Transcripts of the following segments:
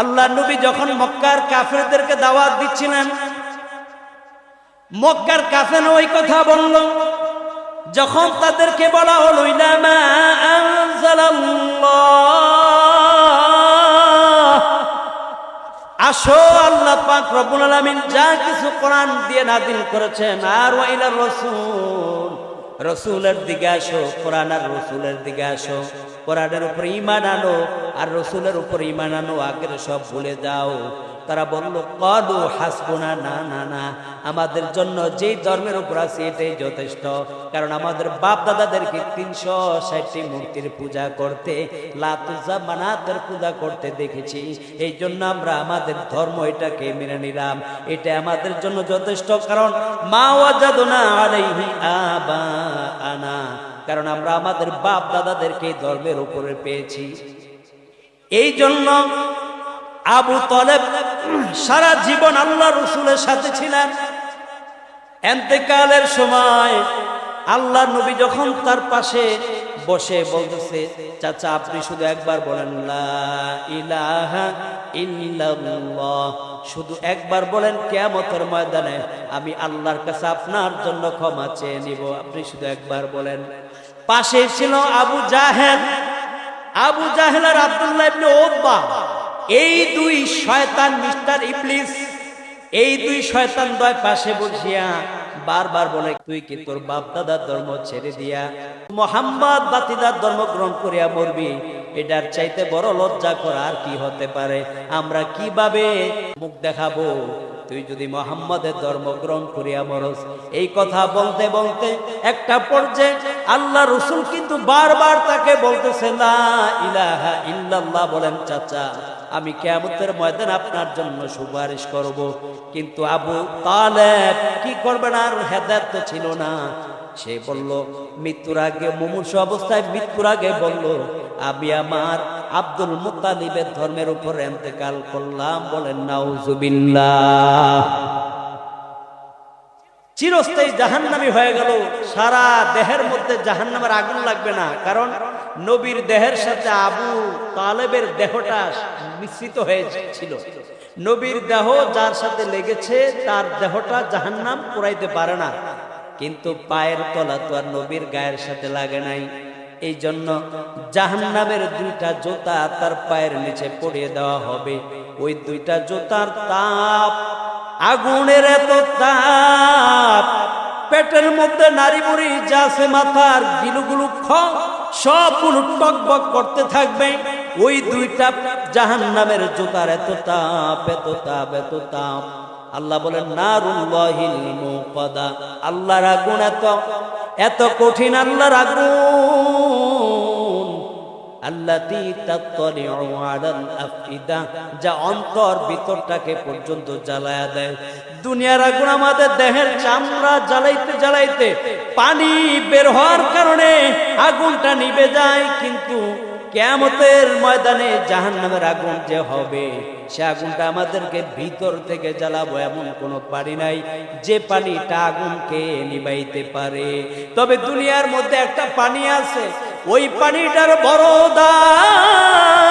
আল্লাহ নবী যখন মক্কার কাফেরদেরকে দাওয়াত দিচ্ছিলেন, মক্কার কাফের ওই কথা বলল। যখন তাদেরকে বলা হলো ইলা মা আনজালাল্লাহ, আসো আল্লাহ পাক রব্বুল আলামিন যা কিছু কোরআন দিয়ে নাযিল করেছেন, আর ওয়া ইলা রাসূল, রাসূলের দিকে আসো, কোরআন আর রাসূলের দিকে আসো, কোরআনের উপর ঈমান আনো আর রাসূলের উপর ঈমান আনো, আগের সব ভুলে যাও। তারা বলল ক্বালু হাসবুনা, না না না, আমাদের জন্য যেই ধর্মের উপর আছে এটাই যথেষ্ট। কারণ আমাদের বাপ দাদাদেরকে 360টি মূর্তির পূজা করতে, লাত উজ্জা মানাতের পূজা করতে দেখেছি, এই জন্য আমরা আমাদের ধর্ম এটাকে মেনে নিলাম, এটা আমাদের জন্য যথেষ্ট। কারণ মা ওয়াজাদনা আলাইহি আবাআনা, কারণ আমরা আমাদের বাপ দাদাদেরকে এই ধর্মের উপরে পেয়েছি। এই জন্য আবু তালেব সারা জীবন আল্লাহ রাসূলের সাথে ছিলেন। ইন্তেকালের সময় আল্লাহ নবী যখন তার পাশে বসে বলতেছে, চাচা আপনি শুধু একবার বলেন লা ইলাহা ইল্লাল্লাহ, শুধু একবার বলেন, কিয়ামতের ময়দানে আমি আল্লাহর কাছে আপনার জন্য ক্ষমা চেয়ে নিব, আপনি শুধু একবার বলেন। পাশে ছিল আবু জাহেল, আবু জাহেল আর আব্দুল্লাহ ইবনে উতবা, এই দুই শয়তান মিস্টার ইবলিস, এই দুই শয়তান দয় পাশে বসিয়া বারবার বলে, তুই কি তোর বাপ দাদার ধর্ম ছেড়ে দিয়া মুহাম্মদ বাতিদার ধর্ম গ্রহণ করিয়া মরবি? এটার চাইতে বড় লজ্জা করা আর কি হতে পারে? আমরা কিভাবে মুখ দেখাবো তুই যদি মুহাম্মাদের ধর্ম গ্রহণ করিয়া মরস? এই কথা বলতে বলতে একটা পর্যায়ে আল্লাহ রাসূল কিন্তু বারবার তাকে বলতেছে লা ইলাহা ইল্লাল্লাহ বলেন চাচা, আমি কিয়ামতের ময়দানে আপনার জন্য সুপারিশ করব। কিন্তু আবু তালেব কি করবেন, আর হেদায়েত তো ছিল না। সে বলল মৃত্যুর আগে, মুমূর্ষ অবস্থায় মৃত্যুর আগে বলল, আমি আমার আব্দুল মুত্তালিবের ধর্মের উপর ইন্তেকাল করলাম। বলেন নাউজুবিল্লাহ। চিরস্থায়ী জাহান্নামী হয়ে গেল, সারা দেহের মধ্যে জাহান্নামের আগুন লাগবে না, কারণ নবীর দেহের সাথে আবু তালেবের দেহটা মিশ্রিত হয়েছিল। নবীর দেহ যার সাথে লেগেছে তার দেহটা জাহান্নাম পুরাইতে পারে না, কিন্তু পায়ের তলা তো আর নবীর গায়ের সাথে লাগে নাই। এই জন্য জাহান্নামের দুইটা জুতা তার পায়ের নিচে পড়িয়ে দেওয়া হবে। ওই দুইটা জুতার তাপ, আগুনের এত তাপ, পেটের মধ্যে নারী বুড়ি যা আছে মাথার গিলুগুলু সবগুলো টকবক করতে থাকবে। ওই দুইটা জাহান্নামের জুতার এত তাপ, এত তাপ, এত তাপ। আল্লাহ বলেন নারুল্লাহিল মুকাদা, আল্লাহর আগুন এত কঠিন, আল্লাহর আগুন আল্লাতী তাত্তালিউ আলাল আফইদা, যা অন্তর ভিতরটাকে পর্যন্ত জ্বালায়া দেয়। দুনিয়ার আগুন আমাদের দেহের চামড়া জ্বালাইতে জ্বালাইতে পানি বের হওয়ার কারণে আগুনটা নিভে যায়, কিন্তু কিয়ামতের ময়দানে জাহান্নামের আগুন যে হবে, সে আগুনটা আমাদেরকে ভিতর থেকে জ্বালাবো, এমন কোনো পানি নাই যে পানিটা আগুনকে নিভাইতে পারে। তবে দুনিয়ার মধ্যে একটা পানি আছে, ওই পানিটার বড় দাম।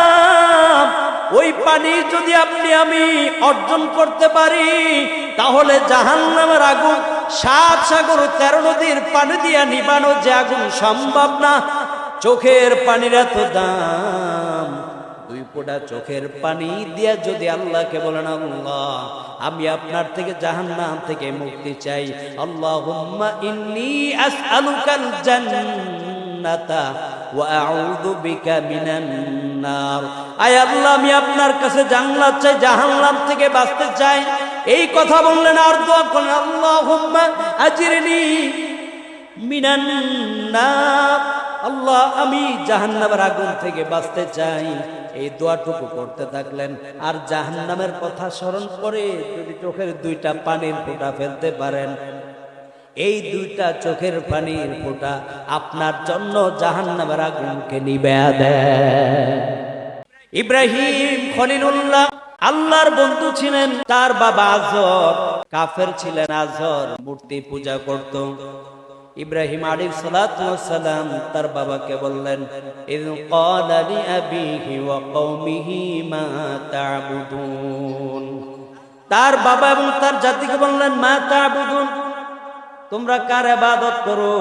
ওই পানি যদি আপনি আমি অর্জন করতে পারি, তাহলে জাহান্নামের আগুন 7 সাগর 13 নদীর পানি দিয়া নিবানো যে আগুন সম্ভব না। চোখের পানির এত দাম, 2 ফোঁটা চোখের পানি দিয়া যদি আল্লাহকে বলেন, আল্লাহ আমি আপনার থেকে জাহান্নাম থেকে মুক্তি চাই, আল্লাহুম্মা ইন্নী আসআলুকাল জান্নাতা ওয়া আউযু বিকা মিনান নার, আয় আল্লাহ আমি আপনার কাছে জান্নাত চাই, জাহান্নাম থেকে বাঁচতে চাই। এই কথা বললেন আর দোয়া করলেন, আল্লাহুম্মা আজিরনি মিনান নার, আল্লাহ আমি জাহান্নামের আগুন থেকে বাঁচতে চাই। এই দোয়াটুকু করতে থাকলেন, আর জাহান্নামের কথা স্মরণ করে যদি চোখের 2টা পানির ফোঁটা ফেলতে পারেন, এই 2টা চোখের পানির ফোঁটা আপনার জন্য জাহান্নামের আগুনকে নিভিয়ে দেয়। ইব্রাহিম খলিলুল্লাহ আল্লাহর বন্ধু ছিলেন, তার বাবা আজর কাফের ছিলেন। আজর মূর্তি পূজা করত। ইব্রাহিম আলাইহিস সালাতু ওয়াস সালাম তার বাবাকে বললেন, ইয ক্বালা লিআবিহি ওয়া কওমিহি মা তা'বুদুন। তার বাবা এবং তার জাতিকে বললেন, মা তা'বুদুন, তোমরা কার ইবাদত করো?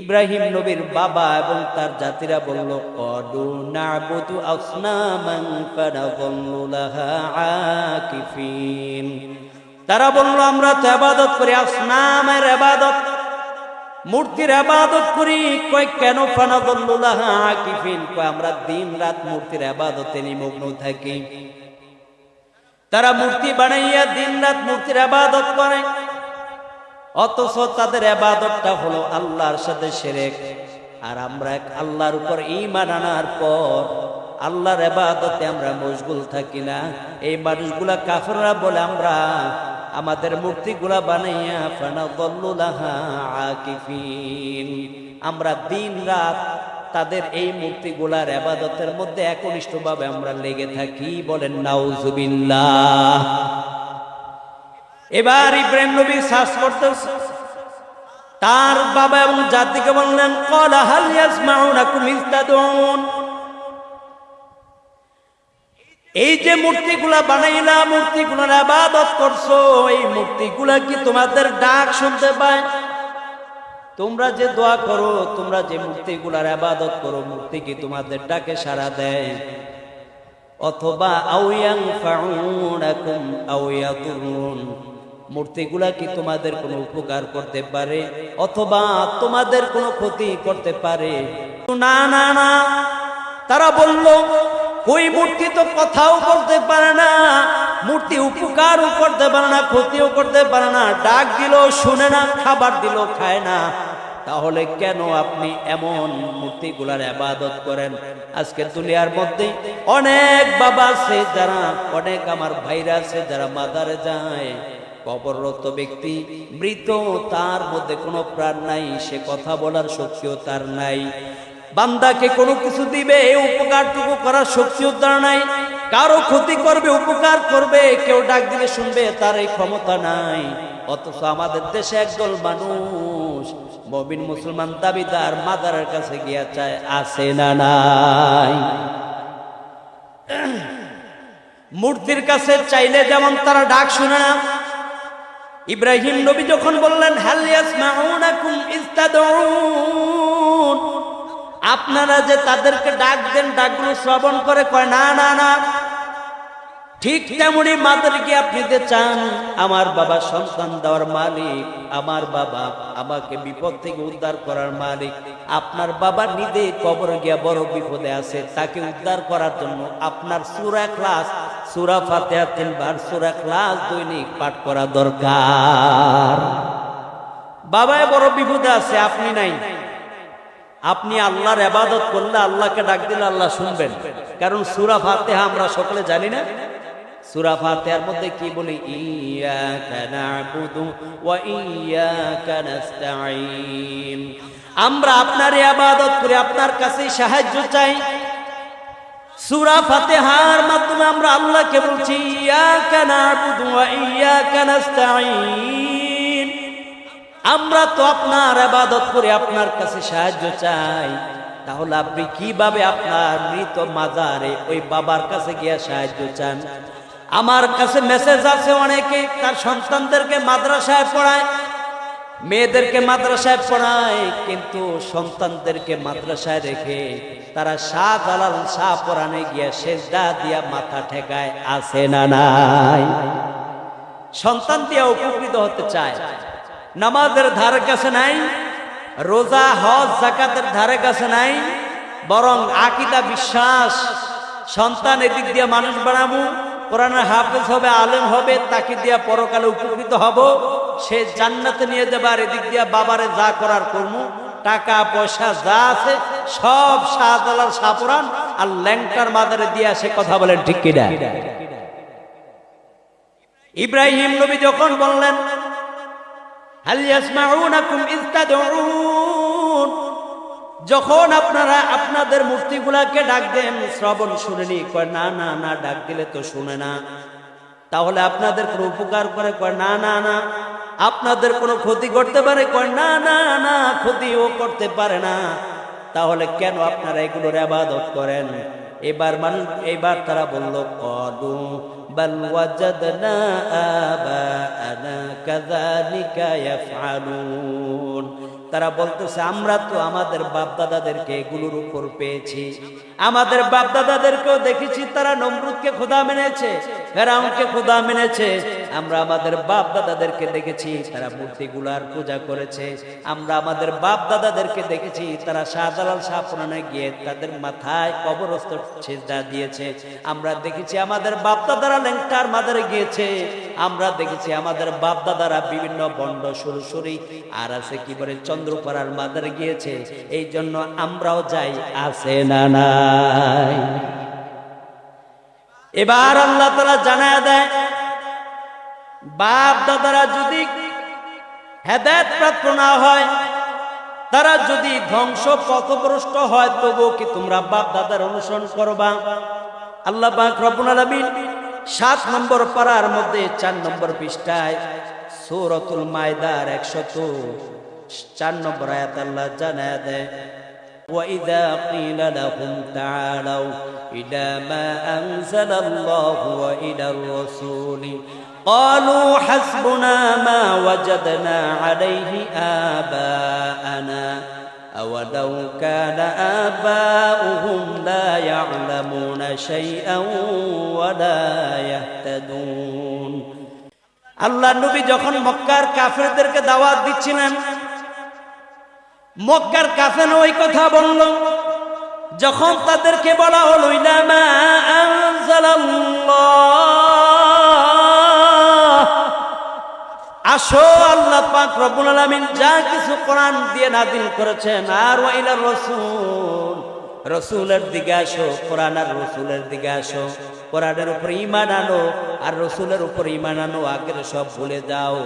ইব্রাহিম নবীর বাবা এবং তার জাতিরা বলল, ক্বালু না'বুদু আসনামান ফানাযাল্লু লাহা আকিফিন। তারা বলল, আমরা তো ইবাদত করি, আসনামের ইবাদত, মূর্তির ইবাদত করি। কয় কেন? ফানাযাল্লু লাহা আকিফিন, কয় আমরা দিন রাত মূর্তির ইবাদতে নিমগ্ন থাকি। তারা মূর্তি বানাইয়া দিন রাত মূর্তির ইবাদত করে, অথচ তাদের ইবাদতটা হলো আল্লাহর সাথে শিরক। আর আমরা এক আল্লাহর উপর ঈমান আনার পর আল্লাহর ইবাদতে আমরা মশগুল থাকি না। এই মানুষগুলা কাফেররা বলে, আমরা আমাদের মূর্তিগুলা বানাইয়া ফানাযাল্লু লাহা আকিফিন, আমরা দিন রাত তাদের এই মূর্তিগুলার ইবাদতের মধ্যে একনিষ্ঠভাবে আমরা লেগে থাকি। বলেন নাউজুবিল্লাহ। এবার ইব্রাহিম নবী সার্চ করতেছে, তার বাবা এবং জাতিকে বললেন, ক্বালা হাল ইয়াসমাউনাকুম ইয তাদউন। এই যে মূর্তিগুলা বানাইলা, মূর্তিগুলোর ইবাদত করছো, এই মূর্তিগুলা কি তোমাদের ডাক শুনতে পায়? তোমরা যে দোয়া করো, তোমরা যে মূর্তিগুলার ইবাদত করো, মূর্তি কি তোমাদের ডাকে সাড়া দেয়? অথবা আও ইয়ানফাউনাকুম আও ইয়াদুরুন, মূর্তিগুলা কি তোমাদের কোনো উপকার করতে পারে অথবা তোমাদের কোনো ক্ষতি করতে পারে? না না না, তারা বলল, ওই মূর্তি তো কথাও বলতে পারে না, মূর্তি উপকারও করতে পারে না, ক্ষতিও করতে পারে না, ডাক দিল শুনে না, খাবার দিল খায় না, তাহলে কেন আপনি এমন মূর্তিগুলার ইবাদত করেন? আজকে দুনিয়ার মধ্যে অনেক বাবা আছে যারা, অনেক আমার ভাইরা আছে যারা মাজারে যায়, কবররত ব্যক্তি মৃত, তার মধ্যে কোনো প্রাণ নাই, সে কথা বলার শক্তিও তার নাই, বান্দাকে কোনো কিছু দিবে এই উপকারটুকু করার শক্তিও তার নাই, কারো ক্ষতি করবে উপকার করবে, কেউ ডাক দিলে শুনবে, তার এই ক্ষমতা নাই। অথচ আমাদের দেশে একদল মানুষ মুমিন মুসলমান দাবিদার মাজারের কাছে গিয়া চায়, আছে না নাই? মূর্তির কাছে চাইলে যেমন তারা ডাক শুনে না, ইব্রাহিম নবী যখন বললেন, হাল ইয়াসমাউনাকুম ইয তাদউন, আপনারা যে তাদেরকে ডাক দেন, ডাকগুলো শ্রবণ করে, কয় না না না, ঠিক তেমনি মাদেরকে আপনি যে চান, আমার বাবা সন্তান দেওয়ার মালিক, আমার বাবা আমাকে বিপদ থেকে উদ্ধার করার মালিক, আপনার বাবা নিজে কবরে গিয়া বড় বিপদে আছে, তাকে উদ্ধার করার জন্য আপনার সূরা ইখলাস, সূরা ফাতিহা 3 বার, সূরা ইখলাস দৈনিক পাঠ করা দরকার। বাবায় বড় বিপদে আছে, আপনি নাই, আপনি আল্লাহর ইবাদত করলে, আল্লাহকে ডাক দিলে আল্লাহ শুনবেন। কারণ সূরা ফাতিহা আমরা সকলে জানি না, সূরা ফাতিহার মধ্যে কি বলি? ইয়াকা না'বুদু ওয়া ইয়াকা নাস্তাঈন, আমরা আপনার ইবাদত করি, আপনার কাছে সাহায্য চাই। সূরা ফাতিহার মাধ্যমে আমরা আল্লাহকে বলছি, ইয়াকা না'বুদু ওয়া ইয়াকা নাস্তাঈন, আমরা তো আপনার ইবাদত করি, আপনার কাছে সাহায্য চাই। তাহলে আপনি কিভাবে আপনার মৃত মাজারে ওই বাবার কাছে গিয়ে সাহায্য চান? আমার কাছে মেসেজ আছে, অনেকে তার সন্তানদেরকে মাদ্রাসায় পড়ায়, মেয়েদেরকে মাদ্রাসায় পড়ায়, কিন্তু সন্তানদেরকে মাদ্রাসায় রেখে তারা শাহজালাল শাহপুরানে গিয়ে সেজদা দিয়া মাথা ঠেকায়, আছে না নাই? সন্তান দিয়া উপকৃত হতে চায়, নামাজের ধারে কাছে নাই, রোজা হজ যাকাতের ধারে কাছে নাই, বরং আকীদা বিশ্বাস, সন্তান এদিক দিয়ে মানুষ বানাবো, কোরআনের হাফেজ হবে, আলেম হবে, তাকে দিয়া পরকালে উপকৃত হব, সে জান্নাতে নিয়ে যাবে, আর এদিক দিয়া বাবারে যা করার কর্ম, টাকা পয়সা যা আছে সব শাহজালাল শাহপুরান আর ল্যাংটার মাজারে দিয়ে আসে। কথা বলেন ঠিক কিনা? ইব্রাহিম নবী যখন বললেন, হাল ইয়াসমাউনাকুম ইয তাদউন, যখন আপনারা আপনাদের মূর্তিগুলাকে ডাক দেন, শ্রবণ শুনেনি? কয় না না না, ডাক দিলে তো শুনে না। তাহলে আপনাদের কোনো উপকার করে? কয় না না না। আপনাদের কোনো ক্ষতি করতে পারে? কয় না না না, ক্ষতিও করতে পারে না। তাহলে কেন আপনারা এগুলোর ইবাদত করেন? এবার তারা বলল, ক্বালু বাল ওয়াজাদনা আবাআনা কাযালিকা ইয়াফআলুন। তারা বলতেছে, আমরা তো আমাদের বাপ দাদাদেরকে এগুলোর উপর পেয়েছি, আমাদের বাপ দাদাদেরকেও দেখেছি তারা নমরুদকে খোদা মেনেছে, ফেরাউনকে খোদা মেনেছে। আমরা আমাদের বাপ দাদাদেরকে দেখেছি তারা মূর্তিগুলার পূজা করেছে। আমরা আমাদের বাপ দাদাদেরকে দেখেছি তারা শাহজালাল শাহপুরানে গিয়ে তাদের মাথায় কবরস্থ সিজদা দিয়েছে। আমরা দেখেছি আমাদের বাপ দাদারা লেংটার মাজারে গিয়েছে। আমরা দেখেছি আমাদের বাপ দাদারা বিভিন্ন বন্ড সুরসুরি আর আছে কি বলে চন্দ্রপাড়ার মাজারে গিয়েছে। এই জন্য আমরাও যাই, আছে না নাই? এবার আল্লাহ তাআলা জানায় দেয়, বাপ দাদারা যদি হেদায়েত প্রাপ্ত না হয়, তারা যদি ধ্বংস পথভ্রষ্ট হয়, তবুও কি তোমরা বাপ দাদার অনুসরণ করবা? আল্লাহ পাক রব্বুল আলামিন 7 নম্বর পারার মধ্যে 4 নম্বর পৃষ্ঠায় সূরাতুল মায়দার 104 নম্বর আয়াত আল্লাহ জানায় দেয়, وَإِذَا قِيلَ لَهُمْ تَعَالَوْا إِلَى مَا أَنزَلَ اللَّهُ وَإِلَى الرَّسُولِ قَالُوا حَسْبُنَا مَا وَجَدْنَا عَلَيْهِ آبَاءَنَا أَوَلَوْ كَانَ آبَاؤُهُمْ لَا يَعْلَمُونَ شَيْئًا وَلَا يَهْتَدُونَ। আল্লাহ নবী যখন মক্কার কাফেরদেরকে দাওয়াত দিচ্ছিলেন, মক্কার কাফেররা ওই কথা বলল, যখন তাদেরকে বলা হলো ইলা মা আনজালাল্লাহ, আসো আল্লাহ পাক রব্বুল আলামিন যা কিছু কোরআন দিয়ে নাযিল করেছেন, আর ওয়া ইলা রাসূল, রাসূলের দিকে আসো, কোরআন আর রাসূলের দিকে আসো, কোরআনের উপর ঈমান আনো আর রাসূলের উপর ঈমান আনো, আগের সব ভুলে যাও।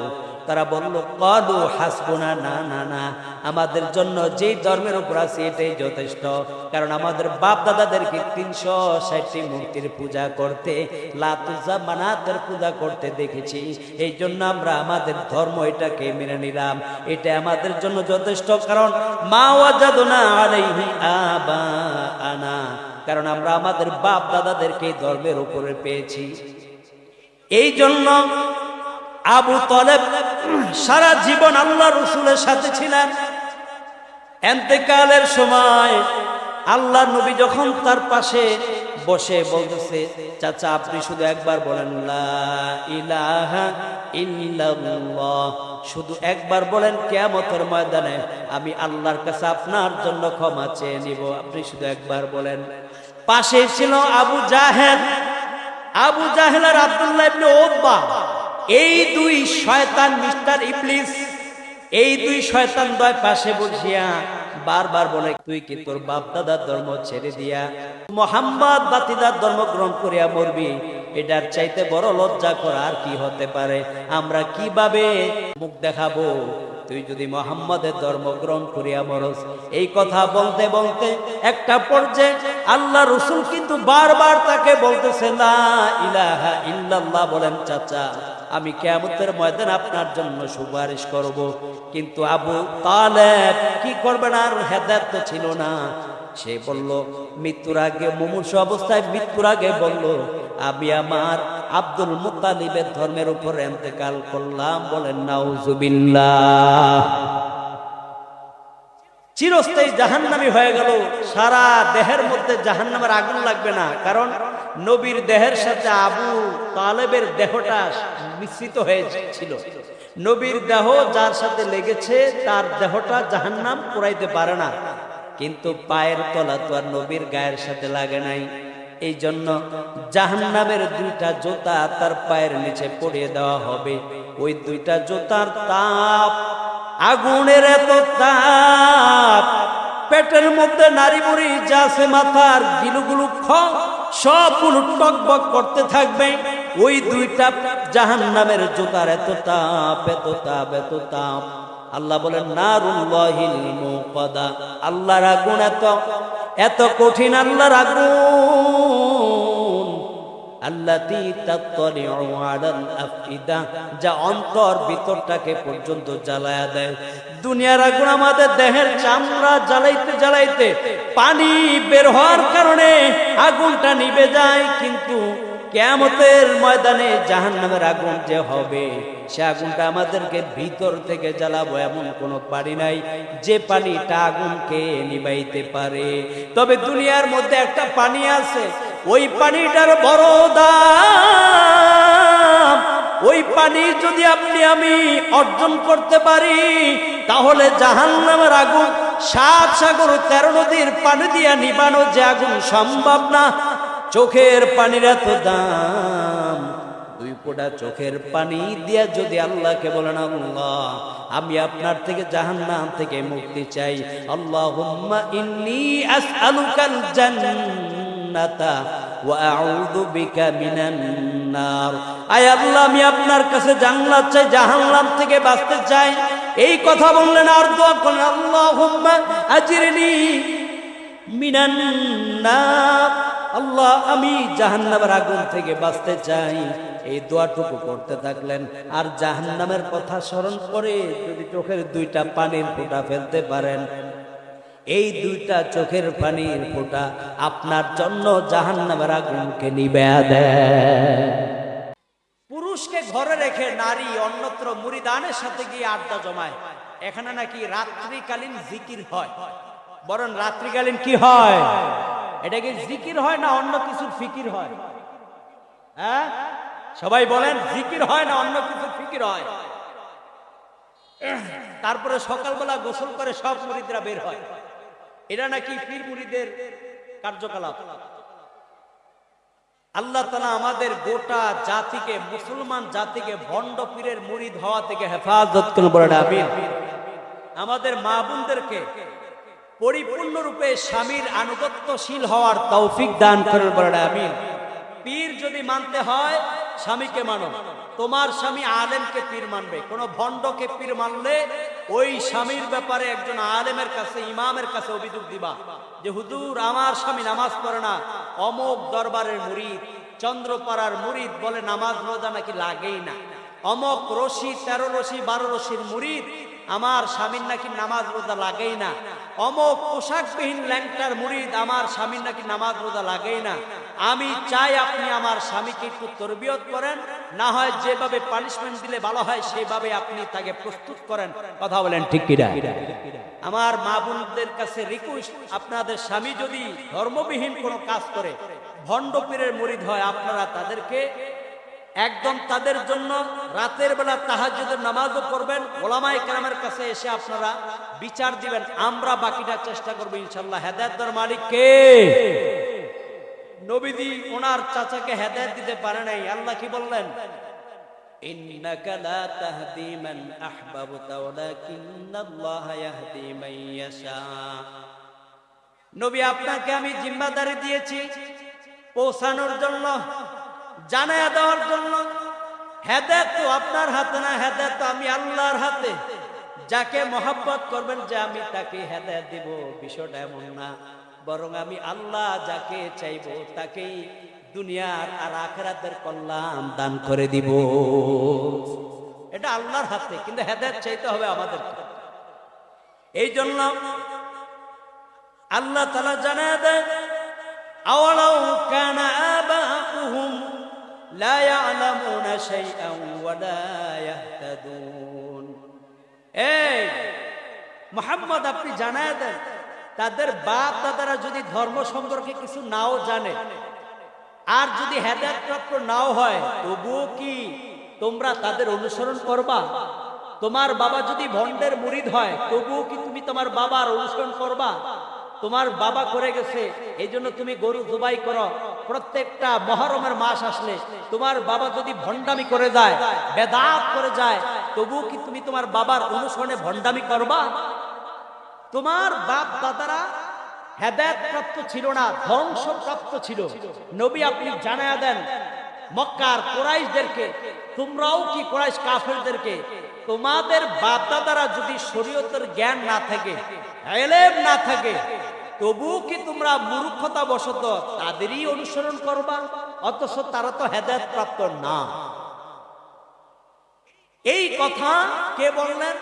তারা বলল, ক্বালু হাসবুনা, না না না, আমাদের জন্য যেই ধর্মের উপর আছে এটাই যথেষ্ট। কারণ আমাদের বাপ দাদাদেরকে 360টি মূর্তির পূজা করতে, লাত উজ্জা মানাতের পূজা করতে দেখেছি, এই জন্য আমরা আমাদের ধর্ম এটাকে মেনে নিলাম, এটা আমাদের জন্য যথেষ্ট। কারণ মা ওয়াজাদনা আলাইহি আবাআনা, কারণ আমরা আমাদের বাপ দাদাদেরকে এই ধর্মের উপরে পেয়েছি। এই জন্য আবু তালেব সারা জীবন আল্লাহ রসুলের সাথে ছিলেন। ইন্তেকালের সময় আল্লাহ নবী যখন তার পাশে বসে বলতেছে, চাচা আপনি শুধু একবার বলেন লা ইলাহা ইল্লাল্লাহ, শুধু একবার বলেন, কিয়ামতের ময়দানে আমি আল্লাহর কাছে আপনার জন্য ক্ষমা চেয়ে নিব, আপনি শুধু একবার বলেন। পাশে ছিল আবু জাহেল, আবু জাহেল আর আব্দুল্লাহ ইবনে উতবা, এই দুই শয়তান মিস্টার ইবলিস, এই দুই শয়তান দ্বয় পাশে বসিয়া বারবার বলে, তুই কি তোর বাপ দাদার ধর্ম ছেড়ে দিয়া মুহাম্মদ বাতিদার ধর্ম গ্রহণ করিয়া মরবি? এটার চাইতে বড় লজ্জা করা আর কি হতে পারে? আমরা কিভাবে মুখ দেখাবো তুই যদি মুহাম্মাদের ধর্ম গ্রহণ করিয়া মরস? এই কথা বলতে বলতে একটা পর্যায়ে আল্লাহ রাসূল কিন্তু বারবার তাকে বলতেছে, লা ইলাহা ইল্লাল্লাহ বলেন চাচা, আমি কিয়ামতের ময়দানে আপনার জন্য সুপারিশ করব। কিন্তু আবু তালেব কি করবেন, আর হেদায়েত তো ছিল না। সে বলল, মৃত্যুর আগে, মুমূর্ষু অবস্থায় মৃত্যুর আগে বলল, আমি আমার আব্দুল মুত্তালিবের ধর্মের উপর ইন্তেকাল করলাম। বলেন নাউজুবিল্লাহ। চিরস্থায়ী জাহান্নামী হয়ে গেল, সারা দেহের মধ্যে জাহান্নামের আগুন লাগবে না, কারণ নবীর দেহের সাথে আবু তালেবের দেহটা মিশ্রিত হয়েছিল। নবীর দেহ যার সাথে লেগেছে তার দেহটা জাহান্নাম পুরাইতে পারে না, কিন্তু পায়ের তলা তো আর নবীর গায়ের সাথে লাগে নাই। এই জন্য জাহান্নামের দুইটা জুতা তার পায়ের নিচে পরিয়ে দেওয়া হবে। ওই দুইটা জুতার তাপ, আগুনের এত তাপ, পেটের মধ্যে নারী বুড়ি যা আছে, মাথার গিলুগুলু সবগুলো টকবক করতে থাকবে। ওই দুইটা জাহান্নামের জুতার এত তাপ, এত তাপ, এত তাপ। আল্লাহ বলেন নারুল্লাহিল মুকাদা, আল্লাহর আগুন এত এত কঠিন, আল্লাহর আগুন। আল্লাতী তাত্তালিউ আলাল আফইদা, যা অন্তর ভিতরটাকে পর্যন্ত জ্বালায়া দেয়। দুনিয়ার আগুন আমাদের দেহের চামড়া জ্বালাইতে জ্বালাইতে পানি বের হওয়ার কারণে আগুনটা নিভে যায়, কিন্তু কিয়ামতের ময়দানে জাহান্নামের আগুন যে হবে, সে আগুনটা আমাদেরকে ভিতর থেকে জ্বালাবো এমন কোনো পানি নাই যে পানিটা আগুনকে নিভাইতে পারে। তবে দুনিয়ার মধ্যে একটা পানি আছে, ওই পানিটার বড় দাম। ওই পানি যদি আপনি আমি অর্জন করতে পারি, তাহলে জাহান্নামের আগুন 7 সাগর 13 নদীর পানি দিয়া নিবানো যে আগুন সম্ভব না। চোখের পানির এত দাম, 2 ফোঁটা চোখের পানি দিয়া যদি আল্লাহকে বলেন, আল্লাহ আমি আপনার থেকে জাহান্নাম থেকে মুক্তি চাই, আল্লাহুম্মা ইন্নী আসআলুকাল জান্নাতা ওয়া আউযু বিকা মিনান নার, আয় আল্লাহ আমি আপনার কাছে জান্নাত চাই, জাহান্নাম থেকে বাঁচতে চাই। এই কথা বললেন আর দোয়া করলেন, আল্লাহুম্মা আজিরনি মিনান নার, আল্লাহ আমি জাহান্নামের আগুন থেকে বাঁচতে চাই। এই দোয়াটুকু করতে থাকলেন। আর জাহান্নামের কথা স্মরণ করে যদি চোখের 2টা পানির ফোঁটা ফেলতে পারেন, এই 2টা চোখের পানির ফোঁটা আপনার জন্য জাহান্নামের আগুনকে নিভিয়ে দেয়। পুরুষকে ঘরে রেখে নারী অন্যত্র মুরিদানের সাথে গিয়ে আড্ডা জমায়। এখানে নাকি রাত্রিকালীন জিকির হয়, বরং রাত্রিকালীন কি হয়? এটা কি জিকির হয় না অন্য কিছুর ফিকির হয়? হ্যাঁ, সবাই বলেন, জিকির হয় না অন্য কিছুর ফিকির হয়? তারপরে সকালবেলা গোসল করে সব মুরিদরা বের হয়। এটা নাকি পীর মুরিদের কার্যকলাপ। আল্লাহ তাআলা আমাদের গোটা জাতিকে, মুসলমান জাতিকে ভণ্ড পীরের মুরিদ হওয়া থেকে হেফাজত করুন, বলেন আমিন। আমাদের মা বোনদেরকে পরিপূর্ণরূপে স্বামীর আনুগত্যশীল হওয়ার তৌফিক দান করুন, বলেন আমিন। পীর যদি মানতে হয়, স্বামীকে মানো। তোমার স্বামী আলেমকে পীর মানবে। কোন ভণ্ডকে পীর মানলে ওই স্বামীর ব্যাপারে একজন আলেমের কাছে, ইমামের কাছে অভিযোগ দিবা যে হুজুর আমার স্বামী নামাজ পড়ে না, অমুক দরবারের মুরিদ, চন্দ্রপাড়ার মুরিদ বলে নামাজ রোজা নাকি লাগেই না, অমুক রশি 13 রশি 12 রশির মুরিদ, আমার স্বামীর নাকি নামাজ রোজা লাগেই না, অমুক পোশাকবিহীন ল্যাংটার মুরিদ, আমার স্বামীর নাকি নামাজ রোজা লাগেই না। আমি চাই আপনি আমার স্বামীকে একটু তরবিয়ত করেন, না হয় যেভাবে পানিশমেন্ট দিলে ভালো হয় সেভাবে আপনি তাকে প্রস্তুত করেন। কথা বলেন ঠিক কিনা? আমার মা বোনদের কাছে রিকোয়েস্ট, আপনাদের স্বামী যদি ধর্মবিহীন কোনো কাজ করে, ভণ্ড পীরের মুরিদ হয়, আপনারা তাদেরকে একদম তাদের জন্য রাতের বেলা তাহাজ্জুদের নামাজও পড়বেন, ওলামায়ে কেরামের কাছে এসে আপনারা বিচার দিবেন। আমরা বাকিটা চেষ্টা করব ইনশাআল্লাহ। হেদায়েতের মালিক কে? নবীজি ওনার চাচাকে হেদায়েত দিতে পারে নাই। আল্লাহ কি বললেন? ইন্নাকা লা তাহদি মান আহবাবতা ওয়ালাকিন্নাল্লাহা ইয়াহদি মান ইয়াশা। নবী আপনাকে আমি জিম্মাদারি দিয়েছি পৌঁছানোর জন্য, জানায়া দেওয়ার জন্য। হেদায়েত তো আপনার হাতে না, হেদায়েত তো আমি আল্লাহর হাতে। যাকে মহব্বত করবেন যে আমি তাকে হেদায়েত দিব, বিষয়টা এমন না। বরং আমি আল্লাহ যাকে চাইবো তাকেই দুনিয়ার আর আখিরাতের কল্যাণ দান করে দিব। এটা আল্লাহর হাতে, কিন্তু হেদায়েত চাইতে হবে আমাদেরকে। এই জন্য আল্লাহ তাআলা জানায় দেন, আওয়ালাউ কানা আবাউহুম লা ইয়ালামুনা শাইআন ওয়া লা ইয়াহতাদুন। এই মুহাম্মদ, আপনি জানায় দেন, তাদের বাপ দাদারা যদি ধর্ম সম্পর্কে কিছু নাও জানে আর যদি হেদায়েত প্রাপ্ত নাও হয়, তবুও কি তোমরা তাদের অনুসরণ করবা? তোমার বাবা যদি ভণ্ডের মুরিদ হয়, তবুও কি তুমি তোমার বাবার অনুসরণ করবা? তোমার বাবা করে গেছে, এই জন্য তুমি গরু জবাই করো। প্রত্যেকটা মুহররমের মাস আসলে তোমার বাবা যদি ভণ্ডামি করে যায়, বেদাত করে যায়, তবুও কি তুমি তোমার বাবার অনুসরণে ভণ্ডামি করবা? তোমার বাপ দাদারা হেদায়েত প্রাপ্ত ছিল না, ধ্বংসপ্রাপ্ত ছিল। নবী আপনি জানায়া দেন মক্কার কুরাইশদেরকে, তোমরাও কি কুরাইশ কাফেরদেরকে, তোমাদের বাপ দাদারা যদি শরীয়তের জ্ঞান না থাকে, ইলম না থাকে, তবু কি তোমরা মূর্খতা বশত তাদেরই অনুসরণ করবা, অথচ তারা তো হেদায়েত প্রাপ্ত না। এই কথা কে বললেন?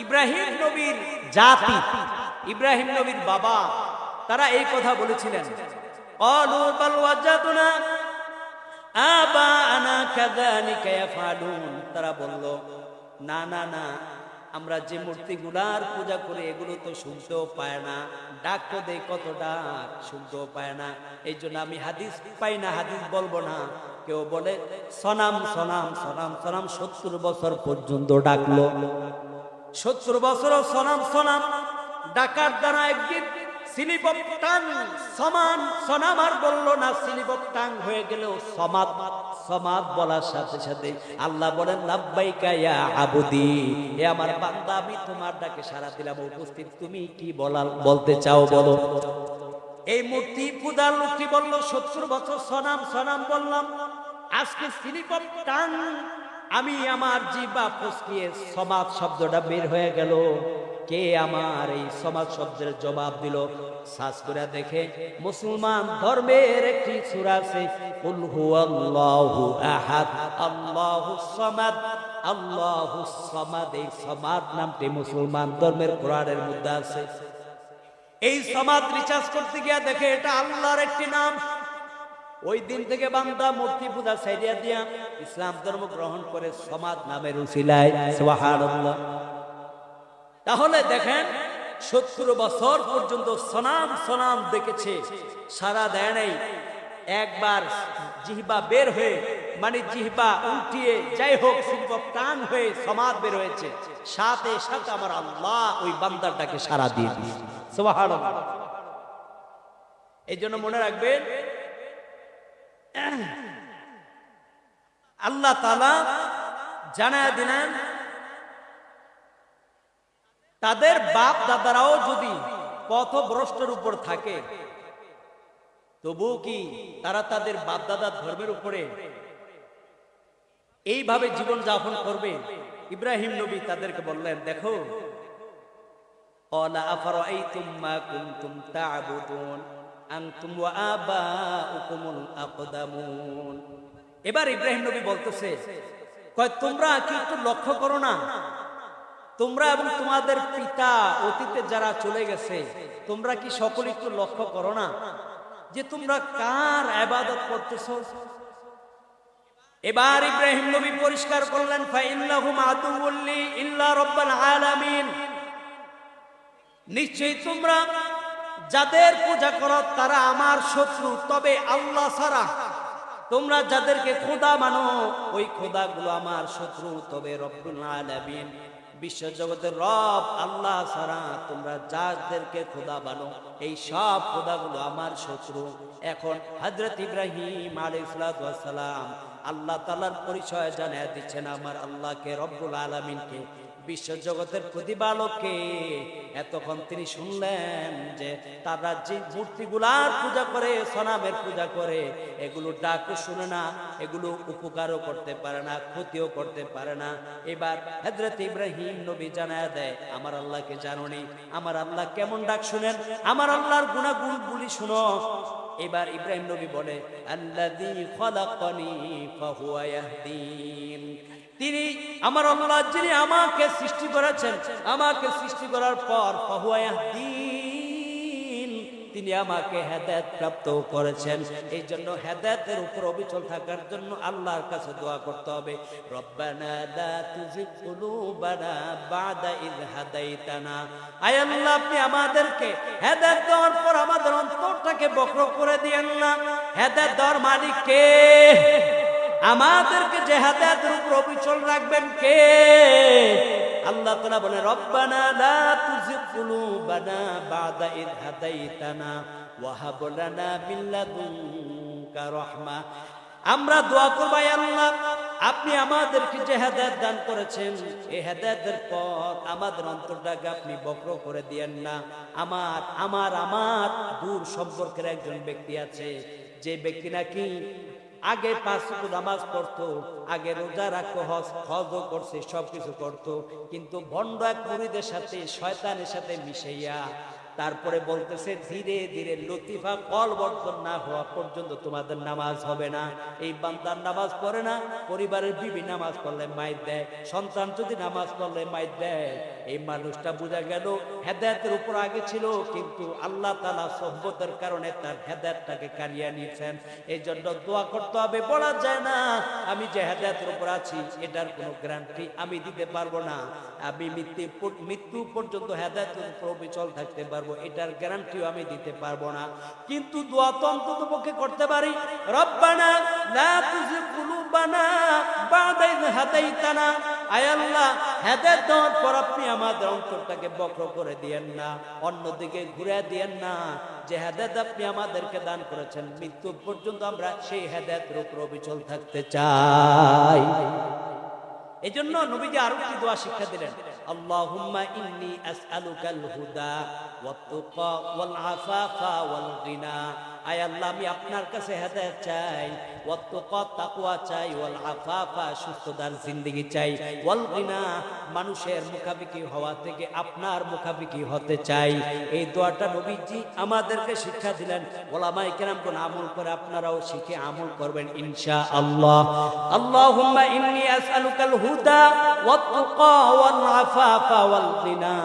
ইব্রাহিম নবীর জাতি, ইব্রাহিম নবীর বাবা, তারা এই কথা বলেছিলেন। ক্বালু বাল ওয়াজাদনা আবাআনা কাযালিকা ইয়াফআলুন। তারা বলল, না না না, আমরা যে মূর্তিগুলার পূজা করি এগুলো তো শুনতেও পায় না, ডাক তো দেয় কত ডাক, শুনতেও পায় না। এই জন্য আমি হাদিস পাই না, হাদিস বলবো না। কেউ বলে সনাম সনাম সনাম সনাম, 70 বছর পর্যন্ত ডাকলো, 70 বছরও সনাম সনাম ডাকার দ্বারা একদিন স্লিপ অফ টাং সমান সনাম আর বলল না, স্লিপ অফ টাং হয়ে গেল সমাদ। সমাদ বলার সাথে সাথে আল্লাহ বলেন লাব্বাইকা ইয়া আবুদি, হে আমার বান্দা আমি তোমার ডাকে সাড়া দিলাম, উপস্থিত তুমি কি বলতে চাও বলো। এই মূর্তি পূজার লোকটি বলল 70 বছর সনাম সনাম বললাম, আজকে স্লিপ অফ টাং, আমি আমার জিহ্বা ফসকিয়ে সমাদ শব্দটা বের হয়ে গেল। কে আমার এই সমাজ শব্দের জবাব দিল? সার্চ করে দেখে মুসলমান ধর্মের একটি সূরা আছে, কুল হুয়াল্লাহু আহাদ আল্লাহুস সামাদ, আল্লাহুস সামাদ। এই সামাদ নামটি মুসলমান ধর্মের কোরআনের মধ্যে আছে। এই সামাদ রিসার্চ করতে গিয়ে দেখে এটা আল্লাহর একটি নাম। ওই দিন থেকে বান্দা মূর্তি পূজা ছাইড়া দিয়া ইসলাম ধর্ম গ্রহণ করে সমাদ নামের উসিলায়। সুবহানাল্লাহ। তাহলে দেখেন 70 বছর পর্যন্ত সনাম সনাম দেখেছে, সারা দেয় নাই। একবার জিহ্বা বের হয়ে, মানে জিহ্বা উল্টিয়ে যাই হোক স্লিপ অফ টাং হয়ে সমাদ বের হয়েছে, সাথে সাথে আমার আল্লাহ ওই বান্দারটাকে সারা দিয়ে দিয়েছে। সুবহানাল্লাহ। এই জন্য মনে রাখবেন, আল্লাহ তাআলা জানায় দিলেন তাদের বাপ দাদারাও যদি পথভ্রষ্টের উপর থাকে, তবু কি তারা তাদের বাপ দাদার ধর্মের উপরে এইভাবে জীবন যাপন করবে? ইব্রাহিম নবী তাদেরকে বললেন, দেখো, ক্বালা আফারাআইতুম মা কুনতুম তা'বুদুন আনতুম ওয়া আবাউকুমুল আকদামুন। এবার ইব্রাহিম নবী বলতেছে, কয় তোমরা কি একটু লক্ষ্য করো না, তোমরা এবং তোমাদের পিতা অতীতে যারা চলে গেছে, তোমরা কি সকলে একটু লক্ষ্য করো না যে তোমরা কার ইবাদত করতেছো? এবার ইব্রাহিম নবী পরিষ্কার করলেন, ফাইন্নাহুম আদুউল লি ইল্লা রাব্বাল আলামিন। নিশ্চয়ই তোমরা যাদের পূজা করো তারা আমার শত্রু, তবে আল্লাহ ছাড়া তোমরা যাদেরকে খোদা মানো ওই খোদাগুলো আমার শত্রু, তবে রব্বুল আলামিন বিশ্ব জগতের রব আল্লাহ ছাড়া তোমরা যাদেরকে খোদা মানো এই সব খোদাগুলো আমার শত্রু। এখন হযরত ইব্রাহিম আলাইহিস সালাম আল্লাহ তাআলার পরিচয় জানিয়ে দিচ্ছেন, আমার আল্লাহকে, রব্বুল আলামিনকে, বিশ্ব জগতের প্রতিপালককে। এতক্ষণ তিনি শুনলেন যে তারা যে মূর্তিগুলার পূজা করে, সনামের পূজা করে, এগুলো ডাকও শুনে না, এগুলো উপকারও করতে পারে না, ক্ষতিও করতে পারে না। এবার হযরত ইব্রাহিম নবী জানায়া দেয়, আমার আল্লাহকে জানোনি? আমার আল্লাহ কেমন ডাক শুনেন, আমার আল্লাহর গুণাগুণগুলি শুনো। এবার ইব্রাহিম নবী বলে, আল্লাযী খালাকানি ফাহুয়া ইয়াহদিন। তিনি আমার আল্লাহ, যিনি আমাকে সৃষ্টি করেছেন, আমাকে সৃষ্টি করার পর ফাহুয়া ইয়াহদিন, তিনি আমাকে হেদায়েত প্রাপ্ত করেছেন। এই জন্য হেদায়েতের উপর অবিচল থাকার জন্য আল্লাহর কাছে দোয়া করতে হবে, রব্বানা লা তুযিগ কুলুবানা বা'দা ইয হাদাইতানা। আয় আল্লাহ, আপনি আমাদেরকে হেদায়েত দেওয়ার পর আমাদের অন্তরটাকে বক্র করে দিয়েন না। হেদায়েত দেওয়ার মালিক কে? আমাদেরকে যে হেদায়েতের উপর অবিচল রাখবেন কে? আল্লাহ তাআলা বলে, রব্বানা লা তুযিগ কুলুবানা বা'দা ইয হাদাইতানা ওয়া হাব লানা মিন লাদুনকা রাহমা। আমরা দোয়া করব, আল্লাহ আপনি আমাদেরকে যে হেদায়েত দান করেছেন, এই হেদায়েতের পর আমাদের অন্তরটাকে আপনি বক্র করে দিয়েন না। আমার দূর সম্পর্কের একজন ব্যক্তি আছে, যে ব্যক্তি নাকি আগে 5 ওয়াক্ত নামাজ পড়তো, আগে রোজা রাখতো, হজও করছে, সবকিছু করতো, কিন্তু ভণ্ড এক মুরিদের সাথে, শয়তানের সাথে মিশাইয়া তারপরে বলতেছে ধীরে ধীরে লতিফা কল বর্তন না হওয়া পর্যন্ত তোমাদের নামাজ হবে না। এই বান্দার নামাজ পড়ে না, পরিবারের বিবি নামাজ পড়লে মাইর দেয়, সন্তান যদি নামাজ পড়লে মাইর দেয়, এই মানুষটা বোঝা গেল হেদায়েতের উপর আগে ছিল, কিন্তু আল্লাহ তাআলা সহবতের কারণে তার হেদায়েতটাকে কারিয়ে নিয়েছেন। এই জন্য দোয়া করতে হবে। বলা যায় না আমি যে হেদায়েতের উপর আছি এটার কোনো গ্যারান্টি আমি দিতে পারবো না, আমি মৃত্যু পর্যন্ত হেদায়েতের উপর অবিচল থাকতে পারবো এটার গ্যারান্টিও আমি দিতে পারবো না, কিন্তু দোয়া তো অন্ততপক্ষে করতে পারি। রব্বানা লা তুযিগ কুলুবানা বা'দা ইয হাদাইতানা, আয় আল্লাহ হেদায়েত দেওয়ার পর আপনি আমাদের অন্তরটাকে বক্র করে দিয়েন না, অন্যদিকে ঘুরে দিয়েন না। যে হেদায়েত আপনি আমাদেরকে দান করেছেন মৃত্যু পর্যন্ত আমরা সেই হেদায়েতের উপর অবিচল থাকতে চাই। এজন্য নবীজি আরো একটি দোয়া শিক্ষা দিলেন, আল্লাহুম্মা ইন্নী আসআলুকাল হুদা ওয়াত তুকা ওয়াল আফাফা ওয়াল গিনা। আয় আল্লাহ আমি আপনার কাছে হেদায়েত চাই, ওয়াত তুকা তাকওয়া চাই, ওয়াল আফাফা সুস্থতার জিন্দেগি চাই, ওয়াল গিনা মানুষের মুখাপেক্ষি হওয়া থেকে আপনার মুখাপেক্ষি হতে চাই। এই দোয়াটা নবীজি আমাদেরকে শিক্ষা দিলেন। ওলামায়ে কেরামগণ আমল করে আপনারাও শিখে আমল করবেন ইনশাআল্লাহ। আল্লাহুম্মা ইন্নী আসআলুকাল হুদা ওয়াত তুকা ওয়াল আফাফা ওয়াল গিনা।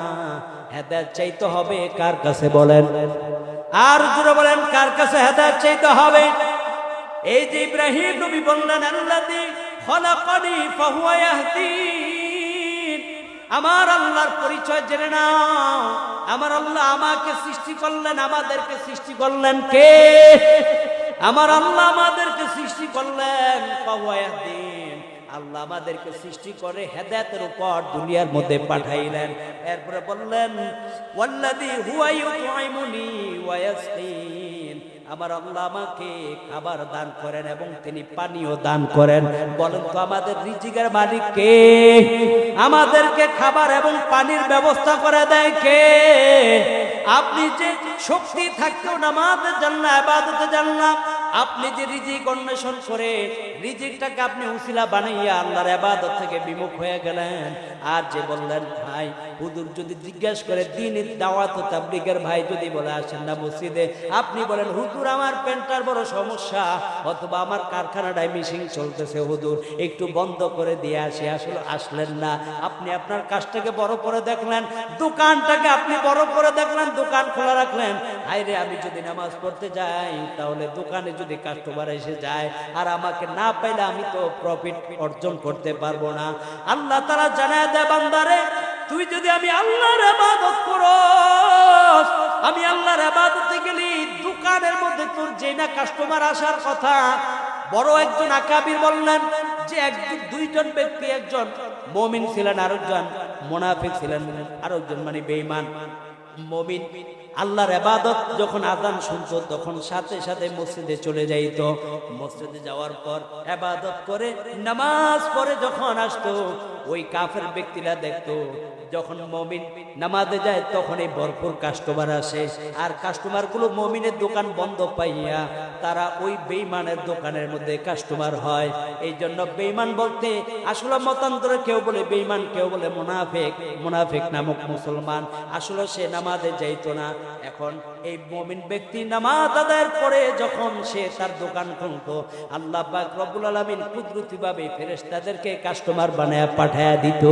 হেদায়েত চাইতে হবে কার কাছে বলেন? আর জোরে বলেন কার কাছে হেদায়েত চাইতে হবে? এই যে ইব্রাহিম নবী বললেন আল্লাযী খলাকানি ফাহুয়া ইয়াহদিন, আমার আল্লাহর পরিচয় জেনে নাও। আমার আল্লাহ আমাকে সৃষ্টি করলেন, আমাদেরকে সৃষ্টি করলেন কে? আমার আল্লাহ আমাদেরকে সৃষ্টি করলেন ফাহুয়া ইয়াহদিন, আল্লাহ আমাদেরকে সৃষ্টি করে হেদায়েতের উপর দুনিয়ার মধ্যে পাঠাইলেন। এরপরে বললেন ওয়াল্লাযী হুয়া ইউতঈমুনি ওয়া ইয়াসকিন, আমার আল্লাহ আমাকে খাবার দান করেন এবং তিনি পানীয় দান করেন। বলেন তো আমাদের রিজিকের মালিক কে? আমাদেরকে খাবার এবং পানির ব্যবস্থা করে দেয় কে? আপনি যে শক্তি থাকতেও নামাজে যান না, ইবাদতে যান না, আপনি যে রিজিক অন্বেষণ করে রিজিকটাকে আপনি উসিলা বানাইয়া আল্লাহর ইবাদত থেকে বিমুখ হয়ে গেলেন। আর যে বললেন ভাই হুজুর যদি জিজ্ঞাসা করে দ্বীনের দাওয়াত ও তাবলীগের ভাই যদি বলে আসেন না মসজিদে, আপনি বলেন হুজুর আমার পেনটার বড় সমস্যা, অথবা আমার কারখানাটায় মিশিং চলতেছে হুজুর একটু বন্ধ করে দিয়ে আসি, আসলে আসলেন না। আপনি আপনার কাজটাকে বড় করে দেখলেন, দোকানটাকে আপনি বড় করে দেখলেন, দোকান খোলা রাখলেন। আইরে আমি যদি নামাজ পড়তে যাই তাহলে দোকানে যদি কাস্টমার এসে যায় আর আমাকে না পাইলে আমি তো প্রফিট অর্জন করতে পারবো না। আল্লাহ তাআলা জানায় দেয় বান্দারে তুই যদি আমি আল্লাহর ইবাদত করস, আমি আল্লাহর ইবাদতে গেলি দোকানের মধ্যে তোর যে না কাস্টমার আসার কথা। বড় একজন আকাবির বললেন যে দুইজন ব্যক্তি, একজন মুমিন ছিলেন আরেকজন মুনাফিক ছিলেন, আরেকজন মানে বেঈমান। মুমিন আল্লাহর ইবাদত যখন আযান শুনতো তখন সাথে সাথে মসজিদে চলে যাইতো, মসজিদে যাওয়ার পর ইবাদত করে নামাজ পড়ে যখন আসতো ওই কাফের ব্যক্তিরা দেখতো যখন মুমিন নামাজে যায় তখনই ভরপুর কাস্টমার আসে, আর কাস্টমার গুলো মুমিনের দোকান বন্ধ পাইয়া তারা ওই বেঈমানের দোকানের মধ্যে কাস্টমার হয়। এই জন্য বেঈমান বলতে আসলে মতান্তরে কেউ বলে বেঈমান, কেউ বলে মুনাফিক, মুনাফিক নামক মুসলমান। আসলে সে নামাজে যাইতো না। এখন এই মুমিন ব্যক্তি নামাজ আদায়ের পরে যখন সে তার দোকান খুলতো, আল্লাহ পাক রব্বুল আলামিন কুদরতিভাবে ফেরেশতাদেরকে কাস্টমার বানায়া পাঠায়া দিত,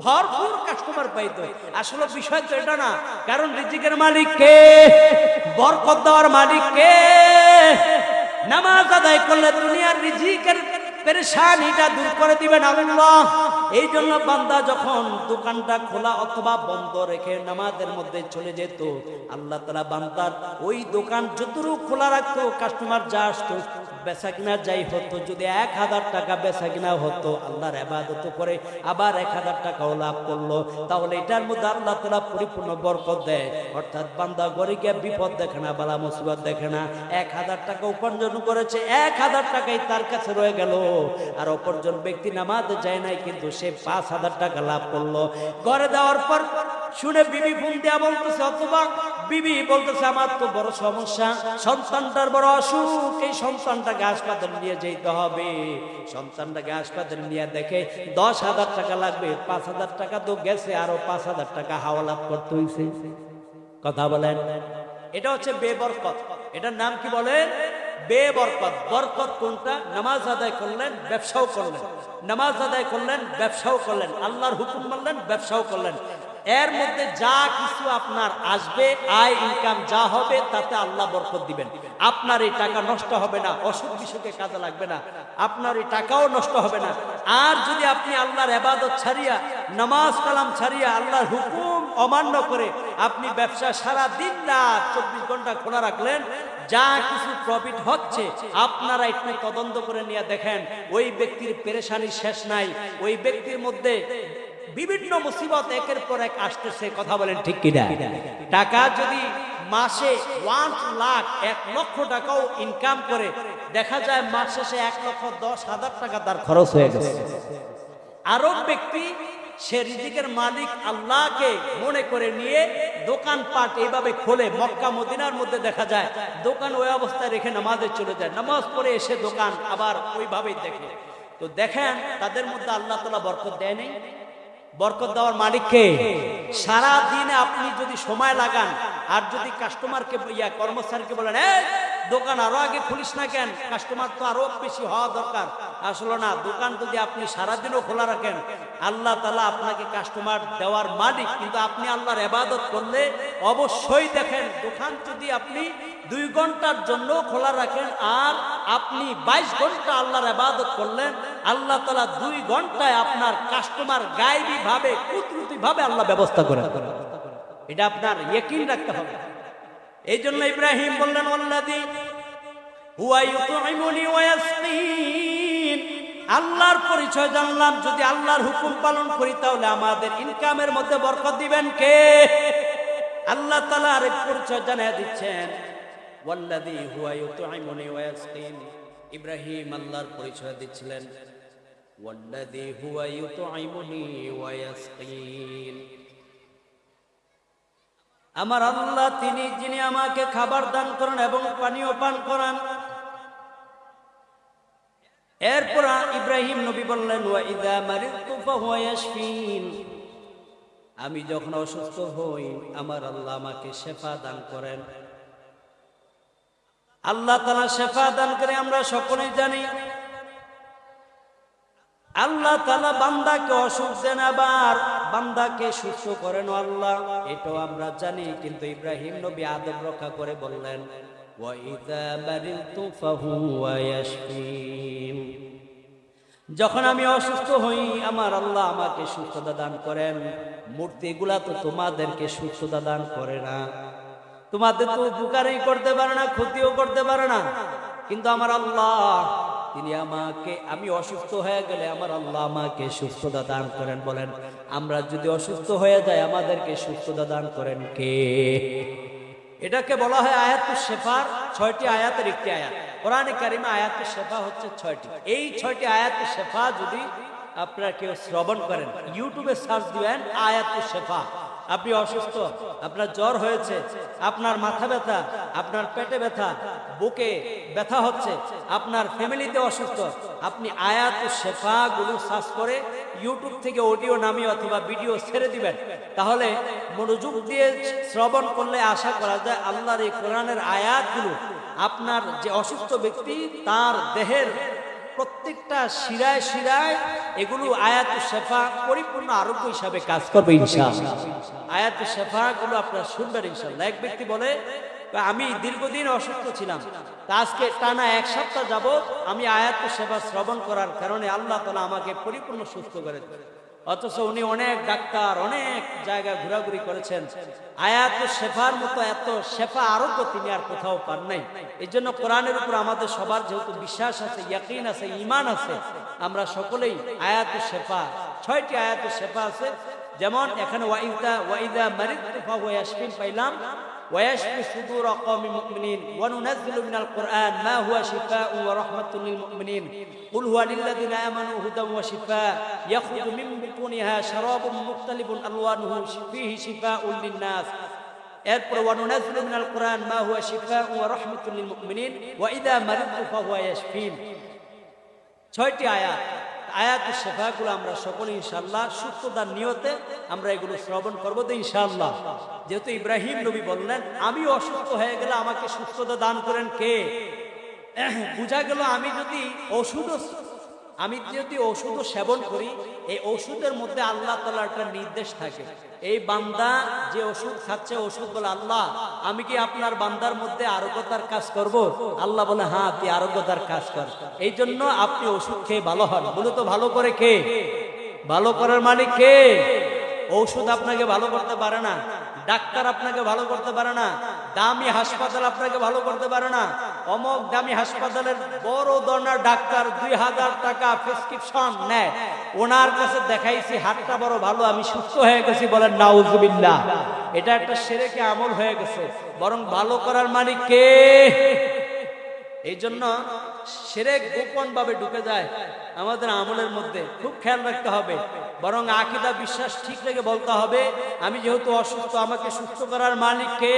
ভরপুর কাস্টমার পাইতো। আসলে বিষয় তো এটা না, কারণ রিজিকের মালিক কে? বরকত দেওয়ার মালিক কে? নামাজ আদায় করলে দুনিয়ার রিজিকের পেরেশানিটা দূর করে দিবেন আল্লাহ। এই জন্য বান্দা যখন দোকানটা খোলা অথবা বন্ধ রেখে নামাজের মধ্যে চলে যেত, আল্লাহ তাআলা বান্দার ওই দোকান যতটুকু খোলা রাখতো কাস্টমার যা আসতো বেচা কিনা যাই হতো, যদি 1000 টাকা বেচা কিনা হতো আল্লাহর ইবাদত করে আবার 1000 টাকাও লাভ করলো, তাহলে এটার মধ্যে আল্লাহ তাআলা পরিপূর্ণ বরকত দেয়। অর্থাৎ বান্দা ঘরে গিয়ে বিপদ দেখে না, বালা মুসিবত দেখে না। 1000 টাকা উপার্জন করেছে, 1000 টাকাই তার কাছে রয়ে গেল। আর অপরজন ব্যক্তি নামাজে যায় নাই কিন্তু সে 5000 টাকা লাভ করলো। ঘরে দেওয়ার পর শুনে বিবি ফোন দিয়া বলতেছে, অথবা বিবি বলতেছে আমার তো বড় সমস্যা, সন্তানটার বড় অসুখ, এই সন্তানটাকে হাসপাতালে নিয়ে যেতে হবে। সন্তানটাকে হাসপাতালে নিয়ে দেখে 10,000 টাকা লাগবে, 5,000 টাকা তো গেছে, আরো 5,000 টাকা হাওলাত করতে হয়েছে। কথা বলেন, এটা হচ্ছে বেবরকত। এটার নাম কি বলেন? বেবরকত। বরকত কোনটা? নামাজ আদায় করলেন, ব্যবসাও করলেন, নামাজ আদায় করলেন, ব্যবসাও করলেন, আল্লাহর হুকুম মানলেন, ব্যবসাও করলেন। এর মধ্যে যা কিছু আপনার আসবে, আয় ইনকাম যা হবে, তাতে আল্লাহ বরকত দিবেন। আপনার এই টাকা নষ্ট হবে না, অসুখ বিসুখে কাজে লাগবে না, আপনার এই টাকাও নষ্ট হবে না। আর যদি আপনি আল্লাহর ইবাদত ছাড়িয়া, নামাজ কালাম ছাড়িয়া, আল্লাহর হুকুম অমান্য করে আপনি ব্যবসা সারা দিন রাত 24 ঘন্টা খোলা রাখলেন, যা কিছু প্রফিট হচ্ছে আপনারা একটু তদন্ত করে নিয়ে দেখেন, ওই ব্যক্তির পেরেশানি শেষ নাই, ওই ব্যক্তির মধ্যে বিভিন্ন মুসিবত একের পর এক আসতেছে। কথা বলেন ঠিক কিনা? টাকা যদি মাসে 1 লাখ 1 লক্ষ টাকাও ইনকাম করে, দেখা যায় মাস শেষে 1,10,000 টাকা তার খরচ হয়ে গেছে। আরব ব্যক্তি সে রিজিকের মালিক আল্লাহকে মনে করে নিয়ে দোকানপাট এইভাবে খোলে। মক্কা মদিনার মধ্যে দেখা যায় দোকান ওই অবস্থায় রেখে নামাজে চলে যায়, নামাজ পড়ে এসে দোকান আবার ওইভাবেই দেখে। তো দেখেন তাদের মধ্যে আল্লাহ তাআলা বরকত দেয় নাই। বরকত দেওয়ার মালিক কে? সারা দিনে আপনি যদি সময় লাগান, আর যদি কাস্টমারকে কর্মচারীকে বলেন, এই দোকান আরো আগে খুলিস না কেন, কাস্টমার তো আরো বেশি হওয়া দরকার, আসলে না, দোকান যদি আপনি সারাদিনও খোলা রাখেন, আল্লাহ তাআলা আপনাকে কাস্টমার দেওয়ার মালিক। কিন্তু আপনি আল্লাহর ইবাদত করলে অবশ্যই দেখেন, দোকান যদি আপনি 2 ঘন্টার জন্য খোলা রাখেন আর আপনি 22 ঘন্টা আল্লাহর ইবাদত করলেন, আল্লাহ তাআলা 2 ঘন্টায় আপনার কাস্টমার গায়েবী ভাবে, কুদরতি ভাবে আল্লাহ ব্যবস্থা করে। এটা আপনার ইয়াকিন রাখতে হবে। এই জন্য ইব্রাহিম বললেন, ওয়াল্লাযী হুয়া ইউতঈমুনি ওয়া ইয়াসকিন, আল্লাহর পরিচয় জানলাম, যদি আল্লাহর হুকুম পালন করি তাহলে আমাদের ইনকামের মধ্যে বরকত দিবেন কে? আল্লাহ তাআলা আরেক পরিচয় জানিয়ে দিচ্ছেন, ওয়াল্লাযী হুয়া ইউতঈমুনি ওয়া ইয়াসকিন। ইব্রাহিম আল্লাহর পরিচয় দিচ্ছিলেন, ওয়াল্লাযী হুয়া ইউতঈমুনি ওয়া ইয়াসকিন, আমার আল্লাহ তিনি যিনি আমাকে খাবার দান করেন এবং পানীয় পান করান। এরপর ইব্রাহিম নবী বললেন, ওয়া ইযা মারিদতু ফাহুয়া ইয়াশফিন, আমি যখন অসুস্থ হই আমার আল্লাহ আমাকে শেফা দান করেন। আল্লাহ তাআলা শেফা দান করে আমরা সকলেই জানি। আল্লাহ তাআলা বান্দাকে অসুখ দেন, আবার বান্দাকে সুস্থ করেন আল্লাহ, এটাও আমরা জানি। কিন্তু ইব্রাহিম নবী আদব রক্ষা করে বললেন, ওয়া ইযা মারিদতু ফাহুয়া ইয়াশফিন, যখন আমি অসুস্থ হই আমার আল্লাহ আমাকে সুস্থতা দান করেন। মূর্তিগুলা তো তোমাদেরকে সুস্থতা দান করে না, তোমাদের তো উপকারই করতে পারে না, ক্ষতিও করতে পারে না, কিন্তু আমার আল্লাহ তিনি আমাকে, আমি অসুস্থ হয়ে গেলে আমার আল্লাহ আমাকে সুস্থতা দান করেন। বলেন, আমরা যদি অসুস্থ হয়ে যাই আমাদেরকে সুস্থতা দান করেন কে? এটাকে বলা হয় আয়াতুশ শেফার 6টি আয়াতের একটি আয়াত। কোরআনে কারিমে আয়াতুশ শেফা হচ্ছে 6টি। এই 6টি আয়াতুশ শেফা যদি আপনারা কেউ শ্রবণ করেন, ইউটিউবে সার্চ দিবেন আয়াতুশ শেফা, আপনি অসুস্থ, আপনার জ্বর হয়েছে, আপনার মাথা ব্যথা, আপনার পেটে ব্যথা, বুকে ব্যথা হচ্ছে, আপনার ফ্যামিলিতে অসুস্থ, আপনি আয়াতুশ শেফা গুলো সার্চ করে ইউটিউব থেকে অডিও নামিয়ে অথবা ভিডিও ছেড়ে দিবেন। তাহলে মনোযোগ দিয়ে শ্রবণ করলে আশা করা যায় আল্লাহর এই কোরআনের আয়াতগুলো আপনার যে অসুস্থ ব্যক্তি তার দেহের প্রত্যেকটা শিরায় শিরায় এগুলো আয়াতুশ শেফা পরিপূর্ণ আরোগ্য হিসাবে কাজ করবে ইনশাআল্লাহ। আয়াতুশ শেফা গুলো আপনারা শুনবেন ইনশাআল্লাহ। এক ব্যক্তি বলে, আমি দীর্ঘদিন অসুস্থ ছিলাম, তা আজকে টানা 1 সপ্তাহ যাবত আমি আয়াতুশ শেফা শ্রবণ করার কারণে আল্লাহ তাআলা আমাকে পরিপূর্ণ সুস্থ করে দিলেন। অথচ উনি অনেক ডাক্তার, অনেক জায়গা ঘোরাঘুরি করেছেন, আয়াতুশ শেফার মতো এত শেফা আরোগ্য তিনি আর কোথাও পান নাই। এই জন্য কোরআনের উপর আমাদের সবার যেহেতু বিশ্বাস আছে, ইয়াকিন আছে, ঈমান আছে, আমরা সকলেই আয়াতুশ শেফা 6টি আয়াতুশ শেফা আছে। যেমন এখানে ওয়া ইযা মারিদতু ফাহুয়া ইয়াশফিন পাইলাম, ويشفي صدور قوم مؤمنين وننزل من القرآن ما هو شفاء ورحمة للمؤمنين قل هو للذين آمنوا هدى وشفاء يخرج من بطونها شراب مختلف ألوانه فيه شفاء للناس এরপর ওয়ানুনাজ্জিলু মিনাল কুরআন মা হুয়া শিফাউ ওয়া রাহমাতুল লিল মুমিনিন ওয়া ইযা মারিদতু ফাহুয়া ইয়াশফিন। 6টি আয়াতুশ শিফাগুলো আমরা সকলে ইনশাআল্লাহ সুস্থতার নিয়তে আমরা এগুলো শ্রবণ করব তো ইনশাআল্লাহ। যেহেতু ইব্রাহিম নবী বললেন আমি অসুস্থ হয়ে গেলে আমাকে সুস্থতা দান করেন কে? বুঝা গেল আমি যদি ওষুধ সেবন করি, এই ওষুধের মধ্যে আল্লাহ তাআলার একটা নির্দেশ থাকে। এই বান্দা যে ওষুধ খাচ্ছে, ওষুধ বলে আল্লাহ আমি কি আপনার বান্দার মধ্যে আরোগ্যতার কাজ করব? আল্লাহ বলে হ্যাঁ তুই আরোগ্যতার কাজ কর। এই জন্য আপনি ওষুধ খেয়ে ভালো হন। বলে তো ভালো করে কে? ভালো করার মালিক কে? ঔষধ আপনাকে ভালো করতে পারে না, ডাক্তার আপনাকে ভালো করতে পারে না, দামি হাসপাতাল আপনাকে ভালো করতে পারে না। অমক দামি হাসপাতালের বড় ধরনের ডাক্তার 2000 টাকা প্রেসক্রিপশন নেয়, ওনার কাছে দেখাইছি হাতটা বড় ভালো, আমি সুস্থ হয়ে গেছি, বলেন নাউজুবিল্লাহ। এটা একটা শিরকে আমল হয়ে গেছে। বরং ভালো করার মালিক কে? এই জন্য শিরক গোপন ভাবে ঢুকে যায় আমাদের আমলের মধ্যে, খুব খেয়াল রাখতে হবে। বরং আকীদা বিশ্বাস ঠিক রেখে বলতে হবে আমি যেহেতু অসুস্থ, আমাকে সুস্থ করার মালিক কে?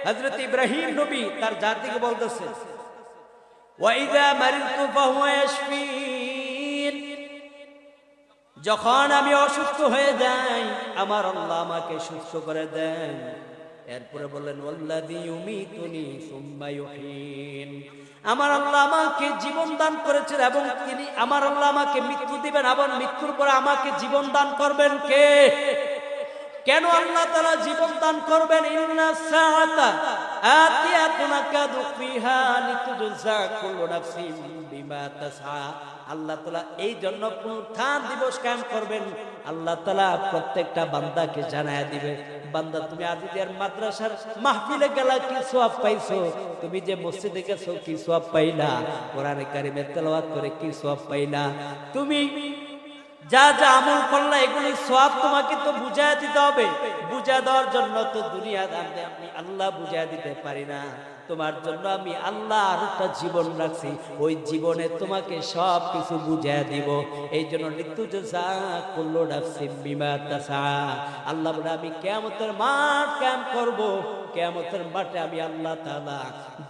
হযরত ইব্রাহিম নবী তার জাতিকে বলতেছে ওয়া ইযা মারিদতু ফাহুয়া ইয়াশফিন, যখন আমি অসুস্থ হয়ে যাই আমার আল্লাহ আমাকে সুস্থ করে দেন। এরপরে বললেন ওয়াল্লাযী ইউমীতুনি সুম্মা ইউহয়িন, আমার আল্লাহ আমাকে জীবন দান করেছেন এবং তিনি আমার আল্লাহ আমাকে মৃত্যু দিবেন, আবার মৃত্যুর পরে আমাকে জীবন দান করবেন কে? কেন আল্লাহ তাআলা জীবন দান করবেন? ইন্নাস সাআতা আতিয়াতুন কাদু ফিহা লিতুজজা কুল্লু নাফসিন বিমা তাসআ। আল্লাহ তাআলা এই জন্য পুনরুত্থান দিবস কায়েম করবেন। আল্লাহ তাআলা প্রত্যেকটা বান্দাকে জানায়া দিবে, বান্দা তুমি আজিদের মাদ্রাসার মাহফিলে গেলা কি সওয়াব পাইছো, তুমি যে মসজিদে গেছো কি সওয়াব পাইলা, কোরআনে কারিমের তেলাওয়াত করে কি সওয়াব পাইলা, তুমি যা যা আমল করলা এগুলি সওয়াব তোমাকে তো বুঝায় দিতে হবে। বুঝা দেওয়ার জন্য তো দুনিয়া দামে আমি আল্লাহ বুঝায় দিতে পারি না, তোমার জন্য আমি আল্লাহ আর একটা জীবন রাখছি, ওই জীবনে তোমাকে সব কিছু বুঝায় দিব। এই জন্য লিতুজজা কুল্লু নাফসিন বিমা তাসআ। আল্লাহ বলে আমি কিয়ামতের মাঠ কায়েম করব, কিয়ামতের মাঠে আমি আল্লাহ তাআলা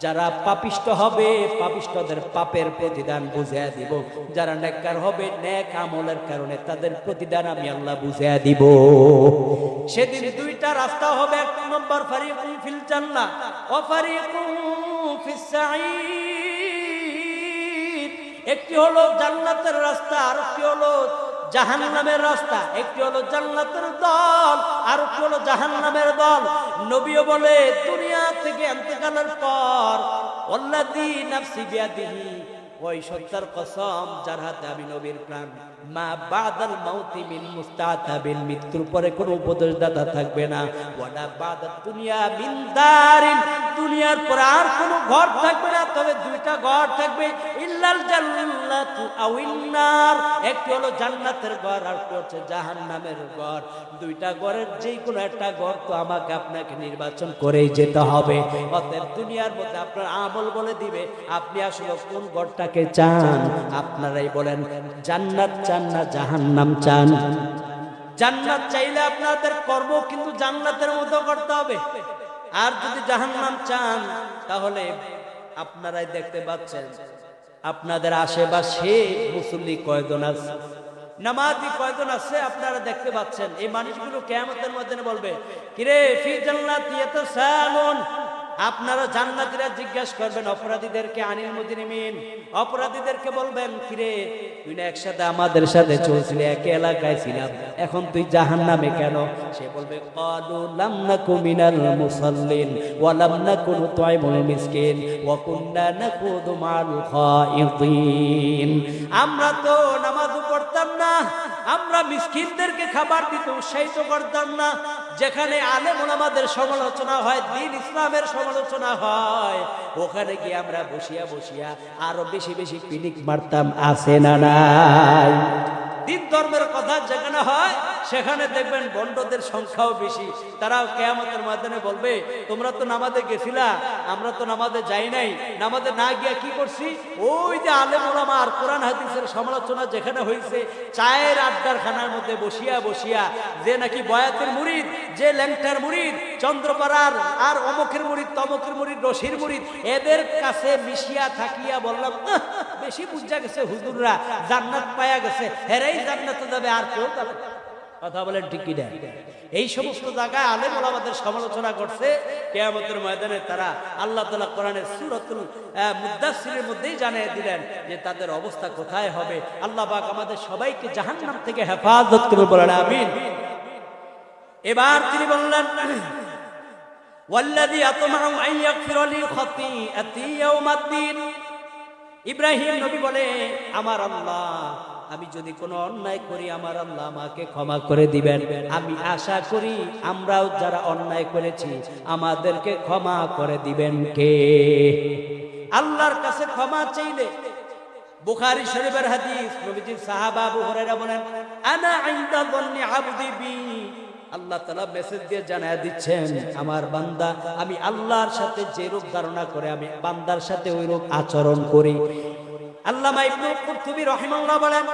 যারা পাপিষ্ট হবে পাপিষ্টদের পাপের প্রতিদান বুঝায় দিব, যারা নেককার হবে নেক আমলের কারণে তাদের প্রতিদান আমি আল্লাহ বুঝায় দিব। সেদিন দুইটা রাস্তা হবে, এক নম্বর ফারিকুন ফিল জান্নাহ ওয়া ফারিকুন ফিস সাঈর। একটি হলো জান্নাতের রাস্তা আর একটি হলো জাহান্নামের রাস্তা। একটি হলো জান্নাতের দল আর একটি হলো জাহান্নামের দল। নবীও বলে দুনিয়া থেকে ইন্তেকালের পর ওয়াল্লাযী নাফসি বিয়াদিহি, ওই সত্তার কসম যার হাতে আমি নবীর প্রাণ, মা বাদাল মাউতি মিন মুস্তাতাবিন, মৃত্যুর পরে কোনো উপদেশদাতা থাকবে না, ওয়ালা বাদাত দুনিয়া মিন দারিন, দুনিয়ার পরে আর কোনো ঘর থাকবে না, তবে দুইটা ঘর থাকবে, ইল্লাল জান্নাতু আওয়ান নার, একটি হলো জান্নাতের ঘর আর একটি হচ্ছে জাহান্নামের ঘর। দুইটা ঘরের যে কোনো একটা ঘর তো আমাকে আপনাকে নির্বাচন করেই যেতে হবে। অতএব দুনিয়ার মধ্যে আপনার আমল বলে দিবে আপনি আসলে কোন ঘরটাকে চান। আপনারাই বলেন জান্নাত চান না জাহান্নাম চান? জান্নাত চাইলে আপনাদের কর্ম কিন্তু জান্নাতের মতো করতে হবে, আর যদি জাহান্নাম চান তাহলে আপনারাই দেখতে পাচ্ছেন আপনাদের আশেপাশে মুসল্লি কয়জন আছে, নামাজি কয়জন আছে আপনারা দেখতে পাচ্ছেন। এই মানুষগুলো কিয়ামতের ময়দানে বলবে কিরে ফি জান্নাতি ইয়াতাসালুন, আপনারা জান্নাতীরা জিজ্ঞাসা করবেন অপরাধীদেরকে আনিল মুজরিমিন, অপরাধীদেরকে বলবেন কিরে তুই না একসাথে আমাদের সাথে চলছিলি, একই এলাকায় ছিলাম, এখন তুই জাহান্নামে কেন? সে বলবে ক্বালু লাম নাকু মিনাল মুসাল্লিন ওয়া লাম নাকু নুতঈমুল মিসকিন ওয়া কুননা নাকুদু মাল খায়িতিন, আমরা তো নামাজ পড়তাম না, আমরা মিসকিনদেরকে খাবার দিতে উৎসাহিত করতাম না, যেখানে আলেম ওলামাদের সমালোচনা হয়, দ্বীন ইসলামের সমালোচনা হয়, ওখানে গিয়ে আমরা বসিয়া বসিয়া আরো বেশি বেশি পিনিক মারতাম, আছে না নাই? দ্বীন ধর্মের কথা যেখানে হয় সেখানে দেখবেন বন্ডদের সংখ্যাও বেশি। তারা কিয়ামতের ময়দানে বলবে, তোমরা তো নামাজে গেছিলা, আমরা তো নামাজে যাই নাই, নামাজে না গিয়া কি করছি? ওই যে আলেম ওলামা আর কোরআন হাদিসের সমালোচনা যেখানে হয়েছে, চায়ের আড্ডার খানার মধ্যে বসিয়া বসিয়া যে নাকি বয়াতের মুরিদ, যে ল্যাংটার মুরিদ, চন্দ্রপাড়ার আর অমুকের মুরিদ, তমুকের মুরিদ, রশির মুরিদ, এদের কাছে মিশিয়া থাকিয়া বললাম, বেশি বুঝা গেছে হুজুররা, জান্নাত পায়া গেছে, হেরাই জান্নাতে যাবে, আর কেউ যাবে। কথা বলেন ঠিক কি না? এই সমস্ত জায়গায় আলেম ওলামাদের সমালোচনা করছে। কিয়ামতের ময়দানে তারা আল্লাহ তাআলা কোরআনের সূরাতুল মুদাসসিরের মধ্যেই জানিয়ে দিলেন যে তাদের অবস্থা কোথায় হবে। আল্লাহ পাক আমাদের সবাইকে জাহান্নাম থেকে হেফাজত করুন, বলেন আমিন। এবার তিনি বললেন, ওয়াল্লাযী আতমাউ আন ইয়াগফিরা লি খাতিআতি ইয়াউমাদ্দিন। ইব্রাহিম নবী বলে, আমার আল্লাহ, আমি যদি কোনো অন্যায় করি আমার আল্লাহ আমাকে ক্ষমা করে দিবেন। আমি আশা করি আমরাও যারা অন্যায় করেছি আমাদেরকে ক্ষমা করে দিবেন কে? আল্লাহর কাছে ক্ষমা চাইলে, বুখারী শরীফের হাদিস, নবীজির সাহাবা আবু হুরায়রা বলেন, আনা ইনদা যন্নি আবদি বি। আল্লাহ তাআলা মেসেজ দিয়ে জানায় দিচ্ছেন, আমার বান্দা, আমি আল্লাহর সাথে যে রূপ ধারণা করে আমি বান্দার সাথে ওই রূপ আচরণ করি। আল্লামা ইবনে কুরতুবী রাহিমাহুল্লাহ বলেন,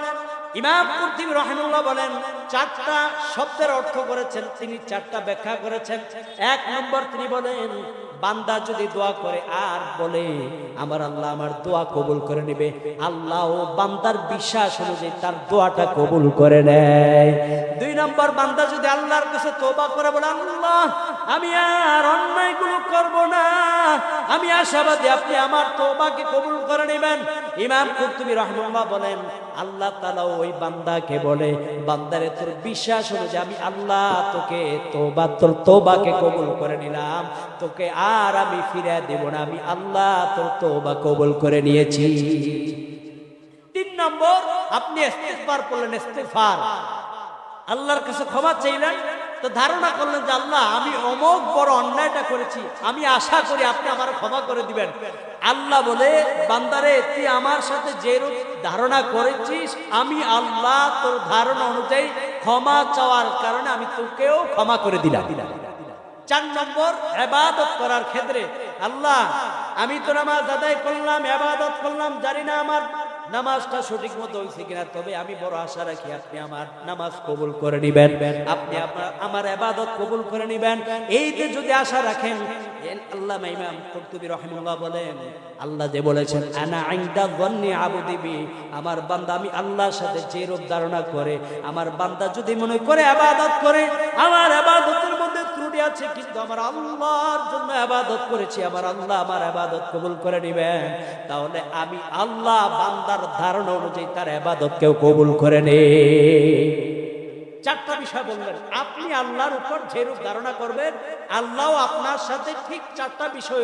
ইমাম কুরতুবী রাহিমাহুল্লাহ বলেন, চারটা শব্দের অর্থ করেছেন, তিনি চারটা ব্যাখ্যা করেছেন। এক নম্বর তিনি বলেন, বান্দা যদি দোয়া করে আর বলে আমার আল্লাহ আমার দোয়া কবুল করে নেবে, আল্লাহ ও বান্দার বিশ্বাস অনুযায়ী তার দোয়াটা কবুল করে নেয়। দুই নম্বর, বান্দা যদি আল্লাহর কাছে তওবা করে বলে, আল্লাহ আমি আর অন্যায়গুলো করব না, আমি আশাবাদী আপনি আমার তওবাকে কবুল করে নেবেন। ইমাম কুরতুবী রাহিমাহুল্লাহ বলেন, আল্লাহ তাআলা ওই বান্দাকে বলে, বান্দারে তোর বিশ্বাস অনুযায়ী আমি আল্লাহ তোকে তোর তওবাকে কবুল করে নিলাম, তোকে আর আমি ফিরে দেব না, আমি আল্লাহ তোর তওবা কবুল করে নিয়েছি। তিন নম্বর, আপনি ইস্তিগফার করলেন, ইস্তিগফার আল্লাহর কাছে ক্ষমা চাইলেন, তো ধারণা করলেন যে আল্লাহ আমি অমুক বড় অন্যায়টা করেছি, আমি আশা করি আপনি আমার ক্ষমা করে দিবেন। আল্লাহ বলে, বান্দারে তুই আমার সাথে যে রূপ ধারণা করেছিস আমি আল্লাহ তোর ধারণা অনুযায়ী ক্ষমা চাওয়ার কারণে আমি তোকেও ক্ষমা করে দিলাম। চার নম্বর, ইবাদত করার ক্ষেত্রে, আল্লাহ আমি তো নামাজ আদায় করলাম, ইবাদত করলাম, জানি না আমার নামাজটা সঠিক মতো হয়েছে কিনা, তবে আমি বড় আশা রাখি আপনি আমার নামাজ কবুল করে নিবেন, আপনি আমার ইবাদত কবুল করে নিবেন। এই যে যদি আশা রাখেন, আল্লামা ইমাম কুরতুবী রাহিমাহুল্লাহ বলেন, আল্লাহ যে বলেছেন আনা ইনদা যন্নি আবদি বি, আমার বান্দা আমি আল্লাহর সাথে যে রূপ ধারণা করে, আমার বান্দা যদি মনে করে ইবাদত করে, আমার ইবাদতের মধ্যে ত্রুটি আছে কিন্তু আমার আল্লাহর জন্য ইবাদত করেছি, আমার আল্লাহ আমার ইবাদত কবুল করে নেবেন, তাহলে আমি আল্লাহ বান্দার ধারণা অনুযায়ী তার ইবাদতকেও কবুল করে নেই। চারটা বিষয় বললেন, আপনি আল্লাহর উপর যে রূপ ধারণা করবেন আল্লাহ আপনার সাথে ঠিক চারটা বিষয়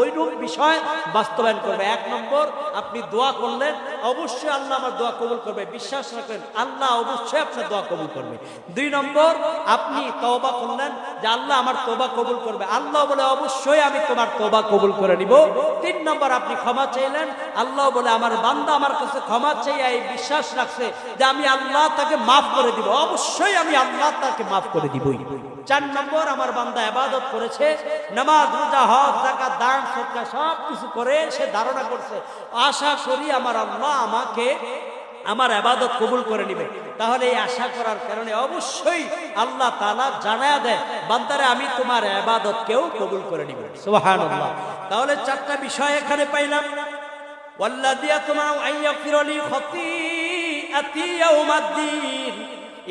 ওই রূপ বিষয় বাস্তবায়ন করবে। এক নম্বর, আপনি দোয়া করলেন, অবশ্যই আল্লাহ আমার দোয়া কবুল করবে, বিশ্বাস রাখবেন আল্লাহ অবশ্যই আপনার দোয়া কবুল করবে। দুই নম্বর, আপনি তওবা করলেন যে আল্লাহ আমার তওবা কবুল করবে, আল্লাহ বলে অবশ্যই আমি তোমার তওবা কবুল করে নিব। তিন নম্বর, আপনি ক্ষমা চাইলেন, আল্লাহ বলে আমার বান্দা আমার কাছে ক্ষমা চাই এই বিশ্বাস রাখছে যে আমি আল্লাহ তাকে মাফ করে দিব, অবশ্যই আমি আল্লাহ তাকে মাফ করে দিবই। চার নম্বর, আমার বান্দা ইবাদত করেছে, নামাজ রোজা হজ যাকাত দান সদকা সব কিছু করে সে ধারণা করছে, আশা করি আমার আল্লাহ আমাকে আমার ইবাদত কবুল করে নেবে, তাহলে এই আশা করার কারণে অবশ্যই আল্লাহ তাআলা জানায়া দেয়, বান্দারে আমি তোমার ইবাদতকেও কবুল করে নিব। সুবহানাল্লাহ। তাহলে চারটা বিষয় এখানে পাইলাম। ওয়াল্লাযী আতমাউ আন ইয়াগফিরা লি খাতিআতি ইয়াউমাদ্দিন।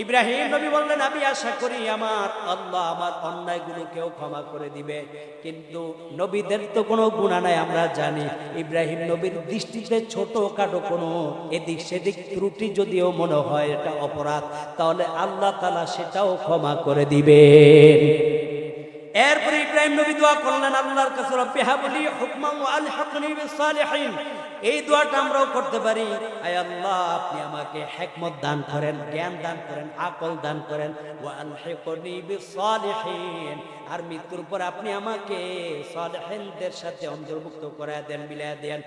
ইব্রাহিম নবী বললেন, আমি আশা করি আমার আল্লাহ আমার অন্যায়গুলোকেও ক্ষমা করে দিবে। কিন্তু নবীদের তো কোনো গুনাহ নাই, আমরা জানি ইব্রাহিম নবীর দৃষ্টিতে ছোটখাটো কোনো এদিক সেদিক ত্রুটি যদিও মনে হয় এটা অপরাধ, তাহলে আল্লাহ তাআলা সেটাও ক্ষমা করে দিবে। এরপরে ইব্রাহিম নবী দোয়া করলেন আল্লাহর কাছে, রব্বি হাবলি হুকমান ওয়া আলহিকনি বিস সালিহিন। এই দোয়াটা আমরাও করতে পারি, আয় আল্লাহ আপনি আমাকে হিকমত দান করেন, জ্ঞান দান করেন, আকল দান করেন, ওয়া আলহিকনি বিস সালিহিন, আর মৃত্যুর পর আপনি আমাকে সালেহিনদের সাথে অন্তর্ভুক্ত করে দেন, মিলায়া দেন।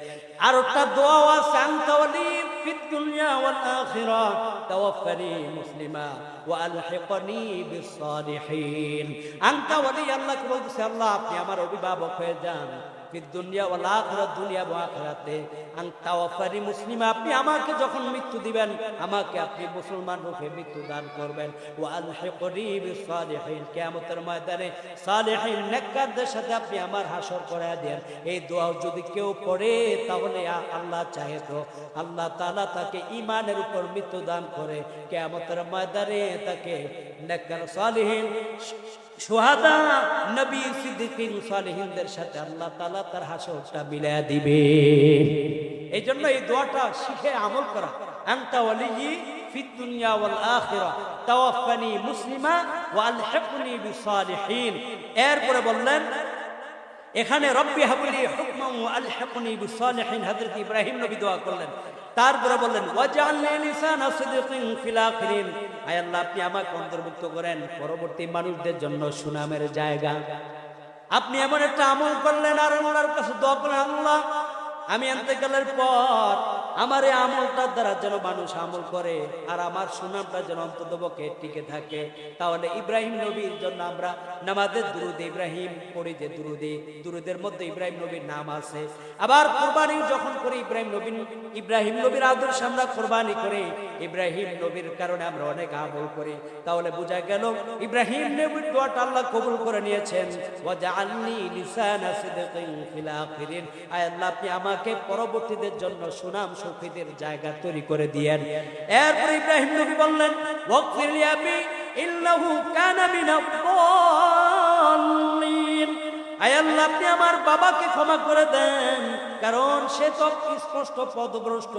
আর একটা দোয়া আছে, আনতা ওয়ালি ফিদ দুনিয়া ওয়াল আখিরাহ তাওয়াফানি মুসলিমা ওয়া আলহিকনি বিস সালিহিন। আনতা ওয়ালি, আল্লাহকে বলতেছে আল্লাহ আপনি আমার অভিভাবক হয়ে যান, ফিদ দুনিয়া ওয়াল আখিরাত, দুনিয়া ওয়া আখিরাতে, আনতা তাওয়াফানি মুসলিমা, আপনি আমাকে যখন মৃত্যু দিবেন আমাকে আপনি মুসলমান রূপে মৃত্যু দান করবেন, ওয়া আলহিকনি বিস সালিহিন, কিয়ামতের ময়দানে সালেহিন নেককারদের সাথে আপনি আমার হাসর করে দেন। এই দোয়া যদি কেউ পড়ে তাহলে আল্লাহ চাহে তো আল্লাহ তাআলা তাকে ঈমানের উপর মৃত্যু দান করে কিয়ামতের ময়দানে তাকে নেককার সালেহিন শুহাদা নবী সিদ্দিকিন সালেহিনদের সাথে আল্লাহ তাআলা তার হাসরটা মিলায়া দিবে। এই জন্য এই দোয়াটা শিখে আমল করা, আনতা ওয়ালিয়্যি ফিদ দুনিয়া ওয়াল আখিরাহ তাওয়াফানি মুসলিমা ওয়া আলহিকনি বিস সালিহিন। এরপরে বললেন এখানে রব্বি হাবলি হুকমান ওয়া আলহিকনি বিস সালিহিন, হযরত ইব্রাহিম নবী দোয়া করলেন। তারপরে বললেন ওয়াজআলনি লিসানা সিদকিন ফিল আখিরিন, আয় আল্লাহ আপনি আমাকে অন্তর্ভুক্ত করেন পরবর্তী মানুষদের জন্য সুনামের জায়গা। আপনি এমন একটা আমল করলেন আর আল্লাহর কাছে দোয়া করলেন, আল্লাহ আমি ইন্তেকালের পর আমার এই আমলটার দ্বারা যেন মানুষ আমল করে আর আমার সুনামটা যেন অন্ততপক্ষে টিকে থাকে। তাহলে ইব্রাহিম নবীর জন্য আমরা নামাজের দুরুদ ইব্রাহিম পড়ি, যে দুরুদের মধ্যে ইব্রাহিম নবীর নাম আছে। আবার কোরবানি যখন করি ইব্রাহিম নবীর আদর্শে আমরা কোরবানি করি, ইব্রাহিম নবীর কারণে আমরা অনেক আমল করি। তাহলে বোঝা গেল ইব্রাহিম নবীর দোয়াটা আল্লাহ কবুল করে নিয়েছেন। ওয়াজআলনি লিসানা সিদকিন ফিল আখিরিন, আয় আল্লাহ আপনি আমাকে পরবর্তীদের জন্য সুনাম সুফিদের জায়গা তৈরি করে দিয়েন। এরপর ইব্রাহিম নবী বললেন ওয়াগফির লি আবি ইন্নাহু কানা মিনাদ দাল্লিন, আয় আল্লাহ আপনি আমার বাবাকে ক্ষমা করে দেন, কারণ সে তো স্পষ্ট পদভ্রষ্ট,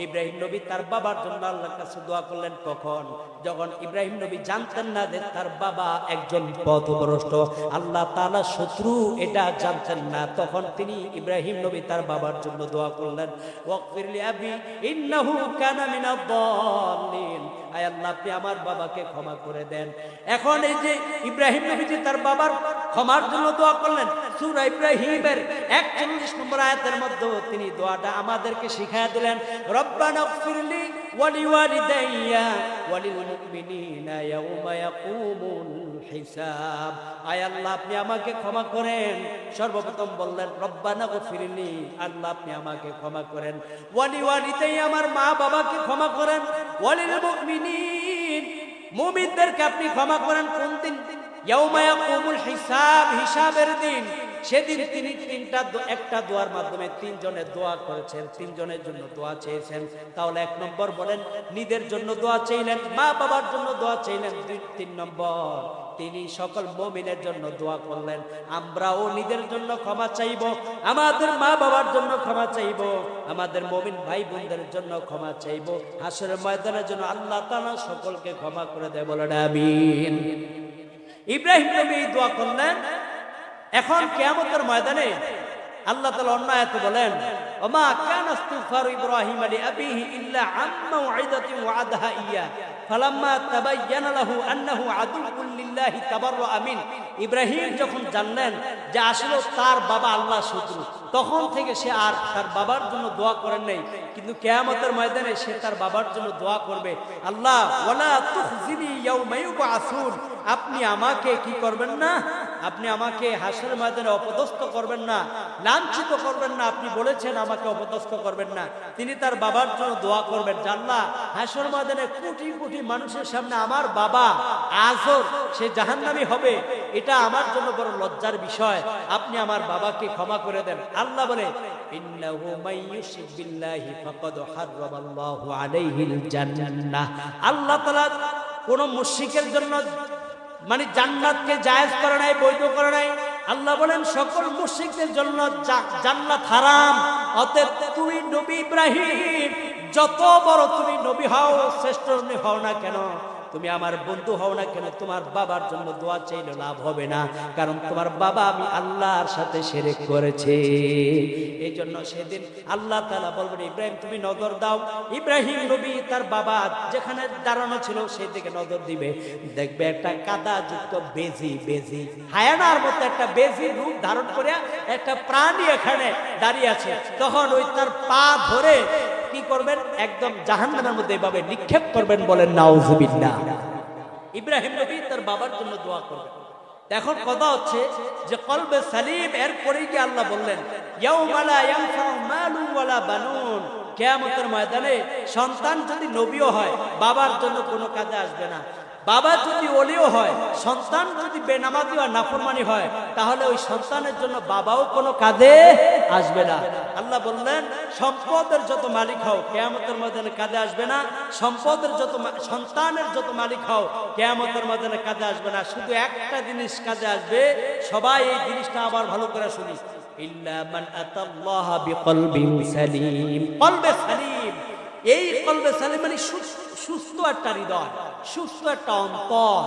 ইব্রাহিম নবী তার বাবার জন্য আল্লাহর কাছে দোয়া করলেন কখন? যখন ইব্রাহিম নবী জানতেন না যে তার বাবা একজন পদভ্রষ্ট, আল্লাহ তাআলা শত্রু, এটা জানতেন না, তখন তিনি ইব্রাহিম নবী তার বাবার জন্য দোয়া করলেন ওয়াগফির লি আবি ইন্নাহু কানা মিনাদ দাল্লিন, আয় আল্লাহ আপনি আমার বাবাকে ক্ষমা করে দেন। এখন এই যে ইব্রাহিম নবী যে তার বাবার ক্ষমার জন্য দোয়া করলেন, সূরা ইব্রাহিমের 41 নম্বর আয়াতের মধ্যে তিনি দোয়াটা আমাদেরকে শিখায়া দিলেন, রব্বানা গফিরলি ওয়া লিওয়ালিদাইয়া ওয়া লিল মুমিনিনা ইয়াওমা ইয়াকুমুল হিসাব, আয় আল্লাহ আপনি আমাকে ক্ষমা করেন। সর্বপ্রথম বললেন রব্বানা গফিরলি, আল্লাহ আপনি আমাকে ক্ষমা করেন, ওয়া লিওয়ালিদাইয়া আমার মা বাবাকে ক্ষমা করেন, ওয়া লিল মুমিনিন মুমিনদেরকে আপনি ক্ষমা করেন। কোন দিন? ইয়াউমা ইয়াকুমুল হিসাব, হিসাবের দিন। সেদিন তিনি একটা দোয়ার মাধ্যমে তিনজনের দোয়া করেছেন, তিনজনের জন্য দোয়া চেয়েছেন। তাহলে 1 নম্বর বলেন নিজের জন্য দোয়া চাইলেন, মা বাবার জন্য দোয়া চাইলেন। 3 নম্বর তিনি সকল মুমিনের জন্য দোয়া করলেন। আমরাও নিজের জন্য ক্ষমা চাইব, আমাদের মা বাবার জন্য ক্ষমা চাইব, আমাদের মুমিন ভাই বোনদের জন্য ক্ষমা চাইব। হাসরের ময়দানের জন্য আল্লাহ তাআলা সকলকে ক্ষমা করে দেয়, বলেন আমিন। ইব্রাহিম নবী দোয়া করলেন। এখন কিয়ামতের ময়দানে আল্লাহ তাআলা অন্য আয়াতে বলেন ওমা কানা ইস্তিগফারু ইব্রাহিম লিআবিহি ইল্লা আন মাউইদাতিন ওয়া'দাহা ইয়া ফালাম্মা তাবায়্যানা লাহু আন্নাহু আদুউন লিল্লাহি তাবাররাআ মিন, ইব্রাহিম যখন জানলেন যে আসলে তার বাবা আল্লাহর শত্রু, তখন থেকে সে আর তার বাবার জন্য দোয়া করেন নাই। কিন্তু কিয়ামতের ময়দানে সে তার বাবার জন্য দোয়া করবে, আল্লাহ ওয়ালা তুখজিনি ইয়াউমা ইউবআসুন, আপনি আমাকে কি করবেন না, আপনি আমাকে হাসরের ময়দানে অপদস্থ করবেন না, লাঞ্ছিত করবেন না, আপনি বলেছেন আমাকে অপদস্থ করবেন না। তিনি তার বাবার জন্য দোয়া করবেন, আল্লাহ হাসরের ময়দানে কোটি কোটি মানুষের সামনে আমার বাবা আজর সে জাহান্নামী হবে, এটা আমার জন্য বড় লজ্জার বিষয়, আপনি আমার বাবাকে ক্ষমা করে দেন। আল্লাহ বলে ইন্নাহু মাইয়ুশরিক বিল্লাহি ফাকাদ হারামাল্লাহু আলাইহিল জান্নাহ, আল্লাহ তাআলা কোন মুশরিকের জন্য মানে জান্নাতকে জায়েজ করে নাই, বৈধ করে নাই। আল্লাহ বলেন সকল মুশরিকদের জন্য জান্নাত হারাম। অতএব তুমি নবী ইব্রাহিম যত বড় তুমি নবী হও, শ্রেষ্ঠ নবী হও না কেন, তুমি আমার বন্ধু হও না কেন, তোমার বাবার জন্য দোয়া চাইলে লাভ হবে না, কারণ তোমার বাবা আমি আল্লাহর সাথে শিরক করেছে। এই জন্য সেদিন আল্লাহ তাআলা বলবেন, ইব্রাহিম তুমি নজর দাও। ইব্রাহিম নবী তার বাবা যেখানে দাঁড়ানো ছিল সেই দিকে নজর দিবে, দেখবে একটা কাদা যুক্ত বেজি হায়ানার মতো একটা বেজি রূপ ধারণ করে একটা প্রাণী এখানে দাঁড়িয়ে আছে। তখন ওই তার পা ধরে কি করবেন, একদম জাহান্নামের মধ্যে এভাবে নিক্ষেপ করবেন। বলেন নাউজুবিল্লাহ। ইব্রাহিম নবী তার বাবার জন্য দোয়া করবেন। এখন কথা হচ্ছে যে কলবে সালিম, এরপরেই কি আল্লাহ বললেন ইয়াউমা লা ইয়ানফাউ মালুন ওয়ালা বানুন, কিয়ামতের ময়দানে সন্তান যদি নবীও হয় বাবার জন্য কোনো কাজে আসবে না, বাবা যদি ওলিও হয়, সন্তান যদি বেনামাজি বা নাফরমানি হয়, তাহলে ওই সন্তানের জন্য বাবাও কোনো কাজে আসবে না। আল্লাহ বললেন সম্পদের যত মালিক হও কিয়ামতের ময়দানে কাজে আসবে না, সম্পদের যত সন্তানের যত মালিক হও কিয়ামতের ময়দানে কাজে আসবে না, শুধু একটা জিনিস কাজে আসবে। সবাই এই জিনিসটা আবার ভালো করে শুনি, ইল্লা মান আতাল্লাহা বিকলবিন সালিম। কলবে সালিম, এই কলবে সালিম মানে সুস্থ একটা হৃদয়, সুস্থ একটা অন্তর।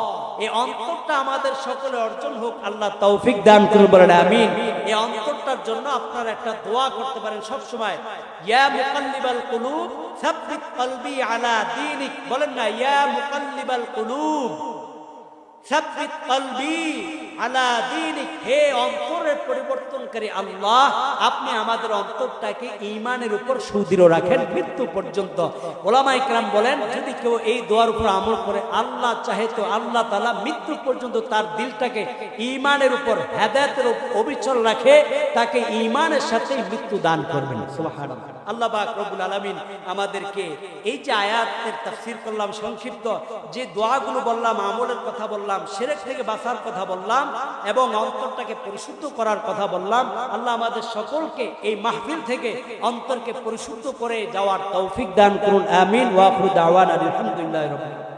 এই অন্তরটা আমাদের সকলে অর্জন হোক, আল্লাহ তৌফিক দান করুন, বলেন আমিন। এই অন্তরটার জন্য আপনারা একটা দোয়া করতে পারেন সব সময়, ইয়া মুকাল্লিবাল কুলুব সাব্বিত কলবি আলা দীনিক। বলেন না, ইয়া মুকাল্লিবাল কুলুব সাব্বিত কলবি আলা দীনিক। হে অন্তরের পরিবর্তনকারী আল্লাহ, আপনি আমাদের অন্তরটাকে ঈমানের উপর সুদৃঢ় রাখেন মৃত্যু পর্যন্ত। ওলামায়ে কেরাম বলেন, যদি কেউ এই দোয়ার উপর আমল করে, আল্লাহ চাহে তো আল্লাহ তাআলা মৃত্যু পর্যন্ত তার দিলটাকে ঈমানের উপর হেদায়েতের অবিচল রাখে, তাকে ঈমানের সাথে মৃত্যু দান করবেন। সুবহানাল্লাহ। আল্লাহ পাক রব্বুল আলামিন আমাদেরকে এই যে আয়াতের তাফসীর করলাম সংক্ষিপ্ত, যে দোয়াগুলো বললাম, আমলের কথা বললাম, শিরক থেকে বাঁচার কথা বললাম এবং অন্তরটাকে পরিশুদ্ধ করার কথা বললাম, আল্লাহ আমাদের সকলকে এই মাহফিল থেকে অন্তরকে পরিশুদ্ধ করে যাওয়ার তৌফিক দান করুন, আমিন। ওয়া আখিরু দাওয়ানা আলহামদুলিল্লাহি রাব্বিল আলামিন।